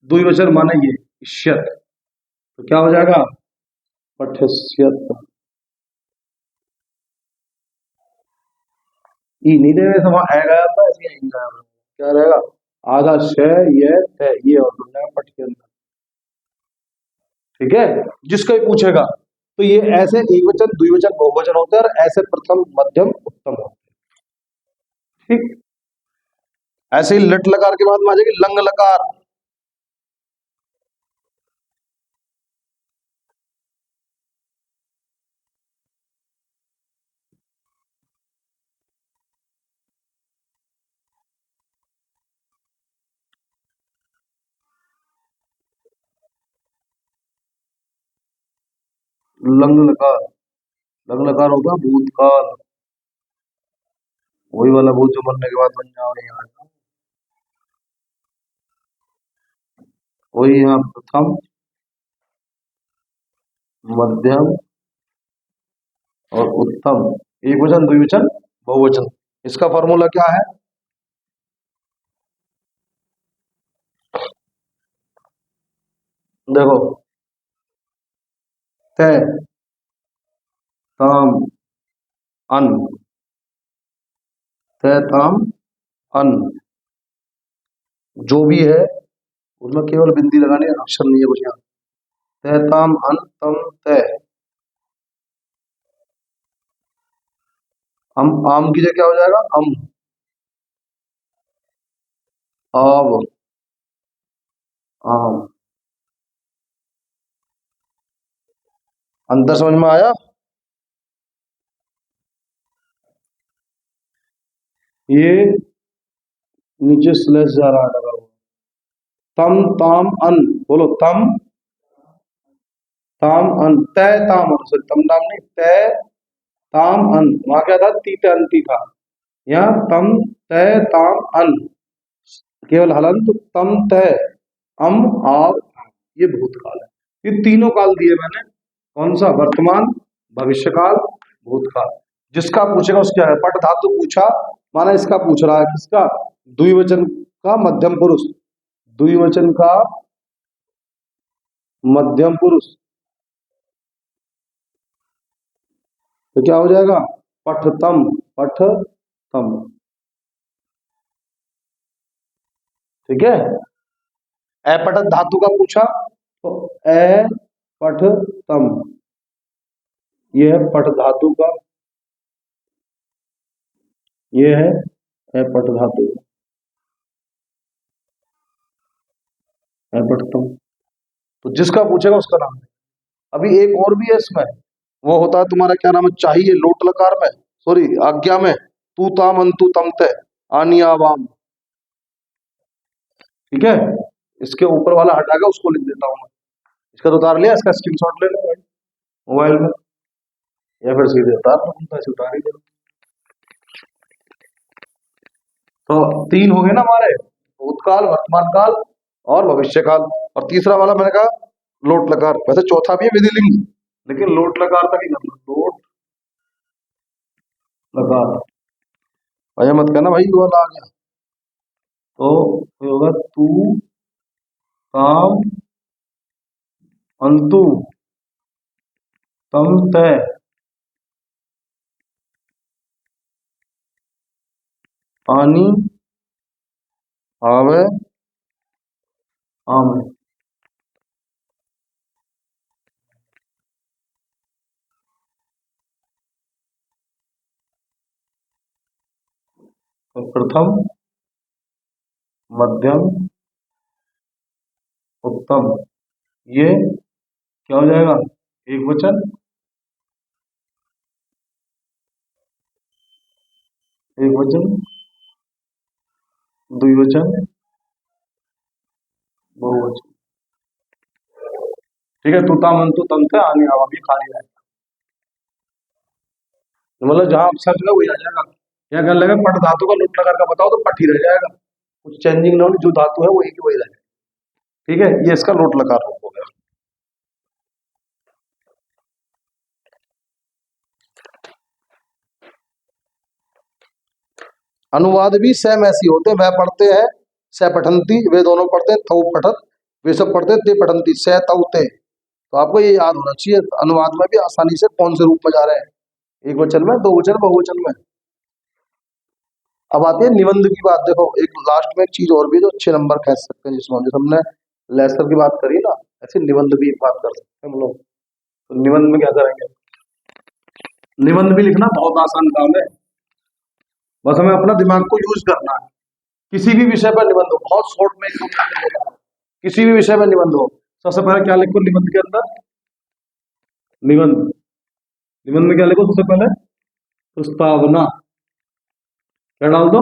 द्विवचन माने ये इष्यत, तो क्या हो जाएगा पठस्यत। ई नहीं देने से वहां आएगा तो ऐसे ही आएगा, क्या रहेगा आधा श ये और बन जाएगा पट के अंदर। ठीक है, जिसको ही पूछेगा तो ये ऐसे एक वचन द्विवचन बहुवचन होते हैं और ऐसे प्रथम मध्यम उत्तम होते हैं। ठीक, ऐसे ही लट लकार के बाद में आ जाएगी लंग लकार। लंग लकार, लंग लकार होगा भूतकाल, वही वाला भूत जो मरने के बाद बन जाओ यहाँ, वही यहाँ प्रथम मध्यम और उत्तम, एक वचन द्विवचन बहुवचन। इसका फॉर्मूला क्या है, देखो ते ताम अन, ते ताम अन, जो भी है उसमें केवल बिंदी लगानी है, अक्षर नहीं है कुछ यहाँ। ते ताम अन तम ते, हम आम की जगह क्या हो जाएगा अम, आव, आम। अंतर समझ में आया। ये नीचे स्लैश जा रहा है लगा हुआ, तम ताम अन, बोलो तम ताम अन, तय ताम अन, सॉरी तम नाम नहीं, तय ताम अन, वहां क्या था तीते अंती था, यहाँ तम तय ताम अन, केवल हलंत, तम तय अम आव, ये भूतकाल है। ये तीनों काल दिए मैंने, कौन सा, वर्तमान, भविष्यकाल, भूतकाल। जिसका पूछेगा उसका है। पट धातु पूछा माना इसका पूछ रहा है, किसका, द्विवचन का मध्यम पुरुष, द्विवचन का मध्यम पुरुष, तो क्या हो जाएगा पठतम, पठतम। ठीक है, अपठत धातु का पूछा तो अपठतम, यह है पठ धातु का, यह है अपठ धातु, अपठतम। तो जिसका पूछेगा उसका नाम है। अभी एक और भी है इसमें, वो होता है तुम्हारा क्या नाम है, चाहिए लोट लकार में, सॉरी आज्ञा में, तू ताम अंतु तम ते आनियावाम। ठीक है, इसके ऊपर वाला हटा के उसको लिख देता हूं मैं, इसका तो उतार लिया, इसका स्क्रीनशॉट ले लो मोबाइल में, या फिर सीधे उतार लो, ऐसे उतार ही दो। तो तीन हो गए ना हमारे, भूतकाल, वर्तमान काल और भविष्य काल। और तीसरा वाला मैंने कहा लोट लकार, वैसे चौथा भी है विधिलिंग, लेकिन लोट लकार तक ही करना, लोट लकार। भैया मत कहना भाई वो वाला आ गया, तो ये होगा तू ताम अंतु तम तय आनी आवे आमे। तो प्रथम मध्यम उत्तम, ये क्या हो जाएगा, एक वचन, एक वचन, द्विवचन, बहुवचन। ठीक है, तूता मंतु तंत्र आने हवा भी खाली रहेगा, मतलब जहां अक्षर जो है वही आ जाएगा। या कर लेगा पट धातु का लुट लगा कर बताओ तो पट ही रह जाएगा, कुछ चेंजिंग ना हो, जो धातु है वही की वही रहेगा। ठीक है, ये इसका लुट लगा रूप हो गया। अनुवाद भी सेम ऐसी होते हैं, वह पढ़ते हैं स पठंती, वे दोनों पढ़ते हैं थौ पठत, वे सब पढ़ते हैं ते पठंती स तौ ते। तो आपको ये याद होना चाहिए अनुवाद में भी आसानी से कौन से रूप में जा रहे हैं, एक वचन में, दो वचन, बहुवचन में। अब आती है निबंध की बात। देखो एक लास्ट में एक चीज और भी जो 6 नंबर कह सकते हैं, जिसमें जैसे हमने लेसर की बात करी ना, ऐसे निबंध भी एक बात कर सकते हैं हम लोग। तो निबंध में क्या करेंगे, निबंध भी लिखना बहुत आसान काम है, बस हमें अपना दिमाग को यूज करना है। किसी भी विषय पर निबंध हो, बहुत शॉर्ट में एक दो मिनट में बता रहा हूं। किसी भी विषय में निबंध हो, सबसे पहले क्या लिखो निबंध के अंदर, निबंध, निबंध में क्या लिखो सबसे पहले, प्रस्तावना। क्या डाल दो,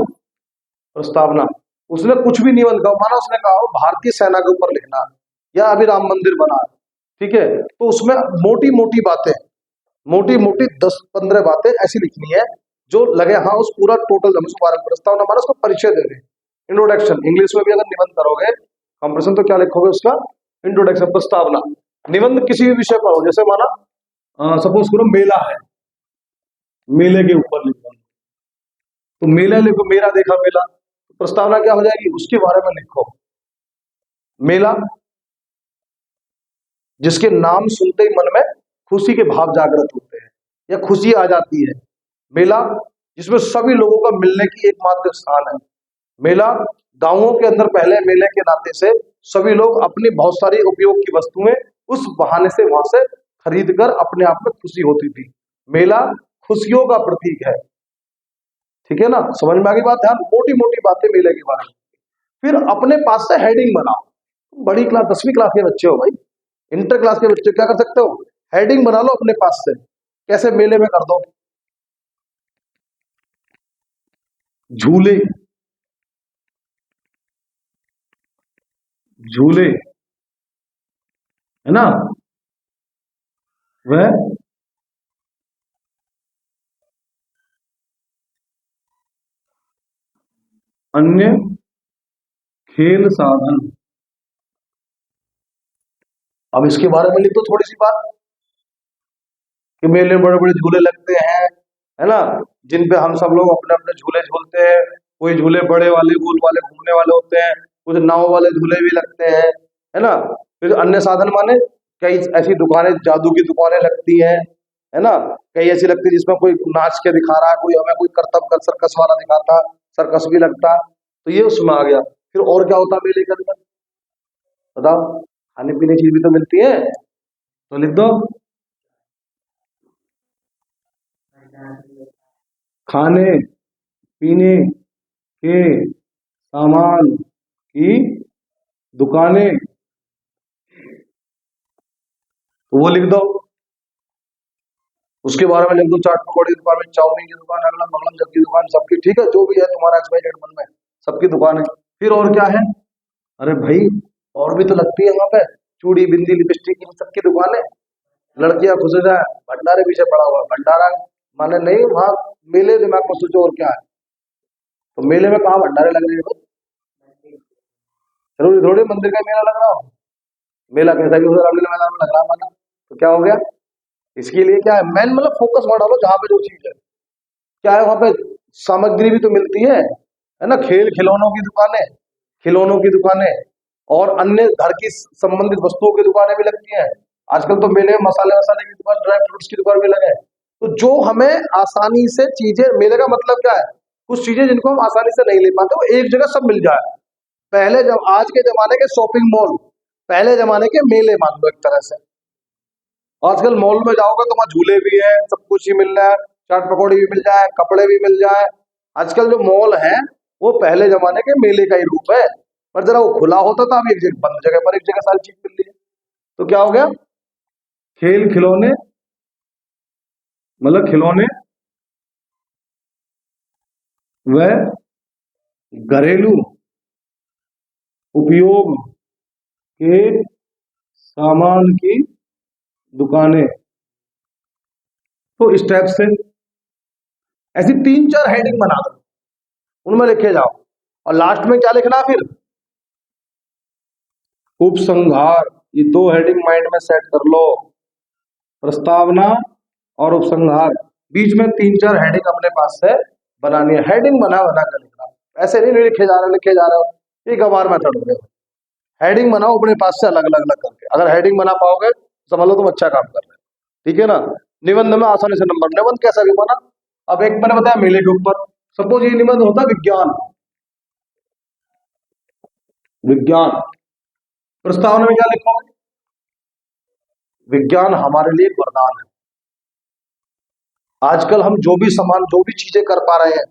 प्रस्तावना। उसने कुछ भी निबंध कहा, माना उसने कहा हो भारतीय सेना के ऊपर लिखना या अभी राम मंदिर बना, ठीक है, तो उसमें मोटी मोटी बातें, मोटी मोटी 10-15 बातें ऐसी लिखनी है जो लगे हाँ उस पूरा टोटल हम उसको प्रस्तावना माना उसको परिचय दे रहे, इंट्रोडक्शन। इंग्लिश में भी अगर निबंध करोगे कंप्रेशन तो क्या लिखोगे उसका, इंट्रोडक्शन, प्रस्तावना। निबंध किसी भी विषय पर हो, जैसे माना सपोज करो मेला है, मेले के ऊपर लिखो, तो मेला लिखो, मेरा देखा मेला, तो प्रस्तावना क्या हो जाएगी, उसके बारे में लिखो। मेला जिसके नाम सुनते ही मन में खुशी के भाव जागृत होते हैं या खुशी आ जाती है। मेला जिसमें सभी लोगों का मिलने की एकमात्र स्थान है। मेला गांवों के अंदर पहले मेले के नाते से सभी लोग अपनी बहुत सारी उपयोग की वस्तुएं उस बहाने से वहां से खरीद कर अपने आप में खुशी होती थी। मेला खुशियों का प्रतीक है। ठीक है ना, समझ में आ गई बात, ध्यान, मोटी मोटी बातें मेले के बारे में। फिर अपने पास से हेडिंग बनाओ। बड़ी क्लास 10वीं क्लास के बच्चे हो भाई, इंटर क्लास के बच्चे क्या कर सकते हो, हेडिंग बना लो अपने पास से। कैसे, मेले में कर दो झूले, झूले है ना, वह अन्य खेल साधन। अब इसके बारे में लिख दो थोड़ी सी बात कि मेले में बड़े बड़े झूले लगते हैं, है ना, जिन पे हम सब लोग अपने अपने झूले झूलते हैं। कोई झूले बड़े वाले गोल वाले घूमने वाले होते हैं, कुछ नाव वाले झूले भी लगते हैं, है ना। फिर अन्य साधन माने कई ऐसी दुकानें, जादू की दुकानें लगती हैं, है ना, कई ऐसी लगती है जिसमें कोई नाच के दिखा रहा है, कोई हमें कोई करतब कर सर्कस वाला दिखाता, सर्कस भी लगता, तो ये उसमें आ गया। फिर और क्या होता मेले के अंदर बताओ, खाने पीने की चीज भी तो मिलती है, तो लिख दो खाने पीने के सामान की दुकानें, तो वो लिख दो। उसके बारे में लिख दो चाट पकौड़ी की दुकान में, चाउमीन की दुकान, अगला बगलम जब की दुकान, सबकी, ठीक है, जो भी है तुम्हारा एक्सपाइटेड मन में, सबकी दुकान है। फिर और क्या है, अरे भाई और भी तो लगती है वहां पे, चूड़ी बिंदी लिपस्टिक की सबकी दुकान है। लड़कियां खुश हो जाए, भंडारे पीछे पड़ा हुआ है, भंडारा माने नहीं वहां, मेले दिमाग में सोचो और क्या है, तो मेले में कहा भंडारे लग रहे हैं, जरूरी थोड़ी मंदिर का मेला लग रहा हो, मेला कैसा भी हो रामलीला मैदान में लग रहा है माना, तो क्या हो गया, इसके लिए क्या है, मेन मतलब फोकस में डालो जहां पे जो चीज है। क्या है वहां पे, सामग्री भी तो मिलती है ना, खेल खिलौनों की दुकानें, खिलौनों की दुकानें और अन्य घर की संबंधित वस्तुओं की दुकानें भी लगती हैं। आजकल तो मेले में मसाले वसाले की दुकान, ड्राई फ्रूट्स की दुकान भी लगे हैं। तो जो हमें आसानी से चीजें, मेले का मतलब क्या है, कुछ चीजें जिनको हम आसानी से नहीं ले पाते वो एक जगह सब मिल जाए। पहले जब आज के जमाने के शॉपिंग मॉल, पहले जमाने के मेले मान लो एक तरह से। आजकल मॉल में जाओगे तो वहाँ झूले भी हैं, सब कुछ ही मिल रहा है, चाट पकौड़ी भी मिल जाए, कपड़े भी मिल जाए। आजकल जो मॉल है वो पहले जमाने के मेले का ही रूप है। पर जरा वो खुला होता था, अब एक जगह बंद जगह पर एक जगह सारी चीज मिल रही है। तो क्या हो गया, खेल खिलौने, मतलब खिलौने व घरेलू उपयोग के सामान की दुकानें। तो इस टाइप से ऐसी 3-4 हेडिंग बना दो, उनमें लिखे जाओ और लास्ट में क्या लिखना फिर, उपसंहार। ये 2 हेडिंग माइंड में सेट कर लो, प्रस्तावना और उपसंहार। बीच में 3-4 हेडिंग अपने पास से बनानी है। हेडिंग बना बना कर लिखना, ऐसे नहीं लिखे जा रहे लिखे जा रहे हो, ये गवार मेथड हो गया। हेडिंग बनाओ अपने पास से अलग अलग अलग करके, अगर हेडिंग बना पाओगे तो समझ लो तुम अच्छा काम कर रहे हो, ठीक है ना। निबंध में आसानी से नंबर, निबंध कैसा भी बना। अब एक मैंने बताया मेले के ऊपर, सपोज ये निबंध होता है विज्ञान, विज्ञान प्रस्तावना में क्या लिखोगे, विज्ञान हमारे लिए एक वरदान है। आजकल हम जो भी सामान, जो भी चीजें कर पा रहे हैं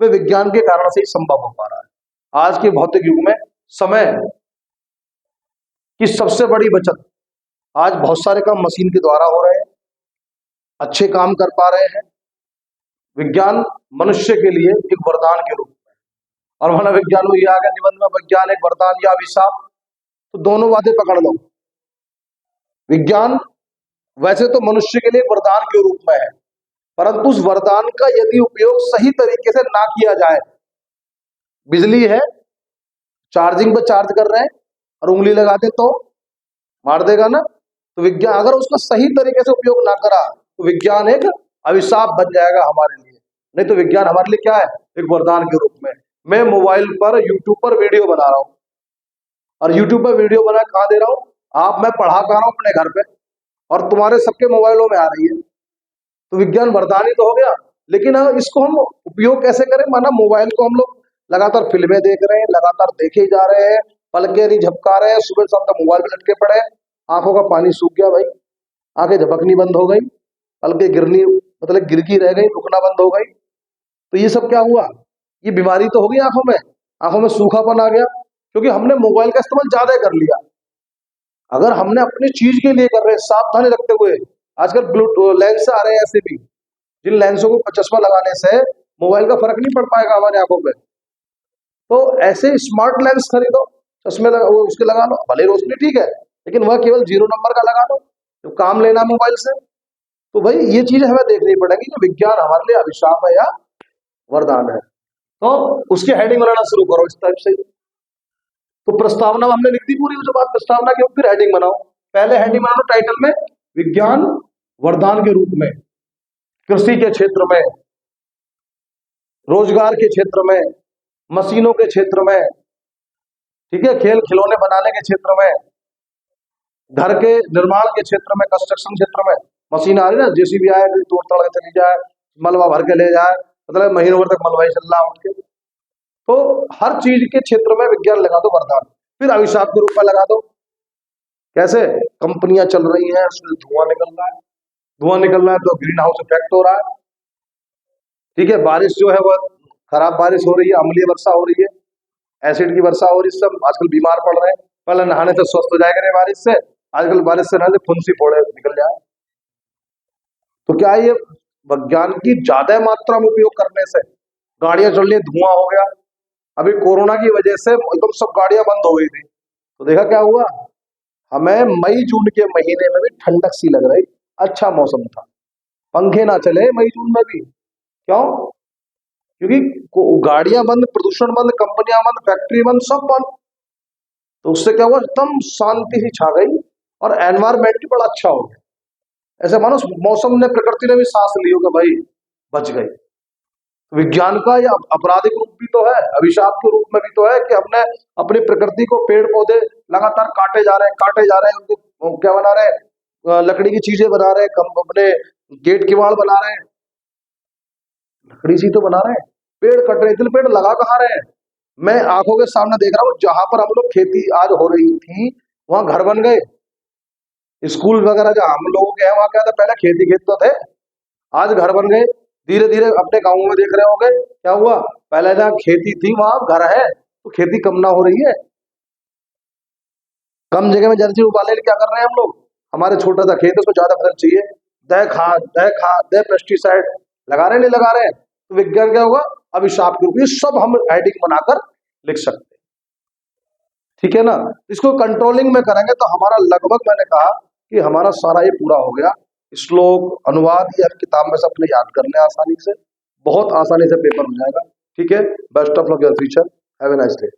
वे विज्ञान के कारण से ही संभव हो पा रहा है। आज के भौतिक युग में समय की सबसे बड़ी बचत, आज बहुत सारे काम मशीन के द्वारा हो रहे हैं, अच्छे काम कर पा रहे हैं। विज्ञान मनुष्य के लिए एक वरदान के रूप में, और माना विज्ञान में यह आ गया निबंध में, विज्ञान एक वरदान या अभिशाप, तो दोनों बातें पकड़ लो। विज्ञान वैसे तो मनुष्य के लिए वरदान के रूप में है, परंतु उस वरदान का यदि उपयोग सही तरीके से ना किया जाए, बिजली है, चार्जिंग पे चार्ज कर रहे हैं और उंगली लगा दे तो मार देगा ना। तो विज्ञान अगर उसका सही तरीके से उपयोग ना करा तो विज्ञान एक अभिशाप बन जाएगा हमारे लिए। नहीं तो विज्ञान हमारे लिए क्या है, एक वरदान के रूप में। मैं मोबाइल पर यूट्यूब पर वीडियो बना रहा हूँ, और यूट्यूब पर वीडियो बना कहाँ दे रहा हूँ, आप मैं पढ़ा पा रहा हूँ अपने घर पे, और तुम्हारे सबके मोबाइलों में आ रही है। तो विज्ञान वरदान ही तो हो गया। लेकिन इसको हम उपयोग कैसे करें, माना मोबाइल को हम लोग लगातार फिल्में देख रहे हैं, लगातार देखे ही जा रहे हैं, पलके नहीं झपका रहे हैं, सुबह शाम तक मोबाइल पे लटके पड़े हैं, आंखों का पानी सूख गया भाई, आंखें झपकनी बंद हो गई, पलके गिरनी मतलब गिरकी रह गई, रुकना बंद हो गई। तो ये सब क्या हुआ, ये बीमारी तो हो गई आंखों में सूखापन आ गया, क्योंकि हमने मोबाइल का इस्तेमाल ज्यादा कर लिया। अगर हमने अपनी चीज के लिए कर रहे हैं सावधानी रखते हुए, आजकल ब्लू लेंस आ रहे हैं ऐसे भी, जिन लेंसों को चश्मा लगाने से मोबाइल का फर्क नहीं पड़ पाएगा हमारी आंखों पे, तो ऐसे स्मार्ट लेंस खरीदो, चश्मे लगा वो उसके लगा लो, भले रोशनी ठीक है लेकिन वह केवल 0 नंबर का लगा लो, जो काम लेना मोबाइल से। तो भाई ये चीजें हमें देखनी पड़ेगी कि विज्ञान हमारे लिए अभिशाप है या वरदान है। तो उसकी हेडिंग बनाना शुरू करो इस टाइप से। तो प्रस्तावना हमने लिख दी पूरी, जो बात प्रस्तावना की, फिर हेडिंग बनाओ। पहले हेडिंग बनाओ टाइटल में, विज्ञान वरदान के रूप में, कृषि के क्षेत्र में, रोजगार के क्षेत्र में, मशीनों के क्षेत्र में, ठीक है, खेल खिलौने बनाने के क्षेत्र में, घर के निर्माण के क्षेत्र में, कंस्ट्रक्शन क्षेत्र में, मशीन आ रही है ना, जेसीबी आए तोड़ तोड़ के चली जाए, मलबा भर के ले जाए, मतलब महीनों भर तक मलबा ही चल रहा उठ के। तो हर चीज के क्षेत्र में विज्ञान लगा दो वरदान। फिर अभिशाप के रूप में लगा दो, कैसे, कंपनियां चल रही हैं, उसमें धुआं निकल रहा है, धुआं निकल रहा है तो ग्रीन हाउस इफेक्ट हो रहा है, ठीक है, बारिश जो है वह खराब बारिश हो रही है, अम्लीय वर्षा हो रही है, एसिड की वर्षा हो रही है, सब आजकल बीमार पड़ रहे हैं। पहले नहाने से स्वस्थ हो जाएगा नहीं बारिश से, आजकल बारिश से नहाने से फुंसी फोड़े निकल जाए। तो क्या ये विज्ञान की ज्यादा मात्रा में उपयोग करने से गाड़ियां चल रही, धुआं हो गया। अभी कोरोना की वजह से एकदम सब गाड़ियां बंद हो गई थी, तो देखा क्या हुआ, हमें मई जून के महीने में भी ठंडक सी लग रही, अच्छा मौसम था, पंखे ना चले मई जून में भी। क्यों, क्योंकि गाड़ियां बंद, प्रदूषण बंद, कंपनियां बंद, फैक्ट्री बंद, सब बंद। तो उससे क्या हुआ, एकदम शांति सी छा गई और एनवायरमेंट भी बड़ा अच्छा हो गया। ऐसे मानो मौसम ने, प्रकृति ने भी सांस ली हो कि भाई बच गई। विज्ञान का या आपराधिक रूप भी तो है, अभिशाप के रूप में भी तो है कि हमने अपनी प्रकृति को, पेड़ पौधे लगातार काटे जा रहे हैं, काटे जा रहे हैं, उनको क्या बना रहे हैं, लकड़ी की चीजें बना रहे हैं, अपने गेट किवाड़ बना रहे हैं, लकड़ी सी तो बना रहे हैं, पेड़ कट रहे, इतने पेड़ लगा कहाँ रहे हैं। मैं आंखों के सामने देख रहा हूँ, जहां पर हम लोग खेती आज हो रही थी वहां घर बन गए, स्कूल वगैरह जहां हम लोगों के हैं वहां क्या था, पहले खेती खेत तो थे, आज घर बन गए। धीरे धीरे अपने गाँवों में देख रहे होंगे क्या हुआ, पहले जहाँ खेती थी वहां घर है, तो खेती कम ना हो रही है, कम जगह में जर्सी उगाने के लिए क्या कर रहे हैं हम लोग, हमारे छोटा सा खेत है उसको ज्यादा फसल चाहिए, दह पेस्टिसाइड लगा रहे हैं, नहीं लगा रहे हैं, तो विज्ञान क्या होगा, अभिशाप के रूप में। ये सब हम हेडिंग बनाकर लिख सकते हैं, ठीक है ना। इसको कंट्रोलिंग में करेंगे तो हमारा लगभग, मैंने कहा कि हमारा सारा ये पूरा हो गया, श्लोक अनुवाद ये आप किताब में से अपने याद कर लें आसानी से, बहुत आसानी से पेपर हो जाएगा, ठीक है। Best of luck your future, have a nice day.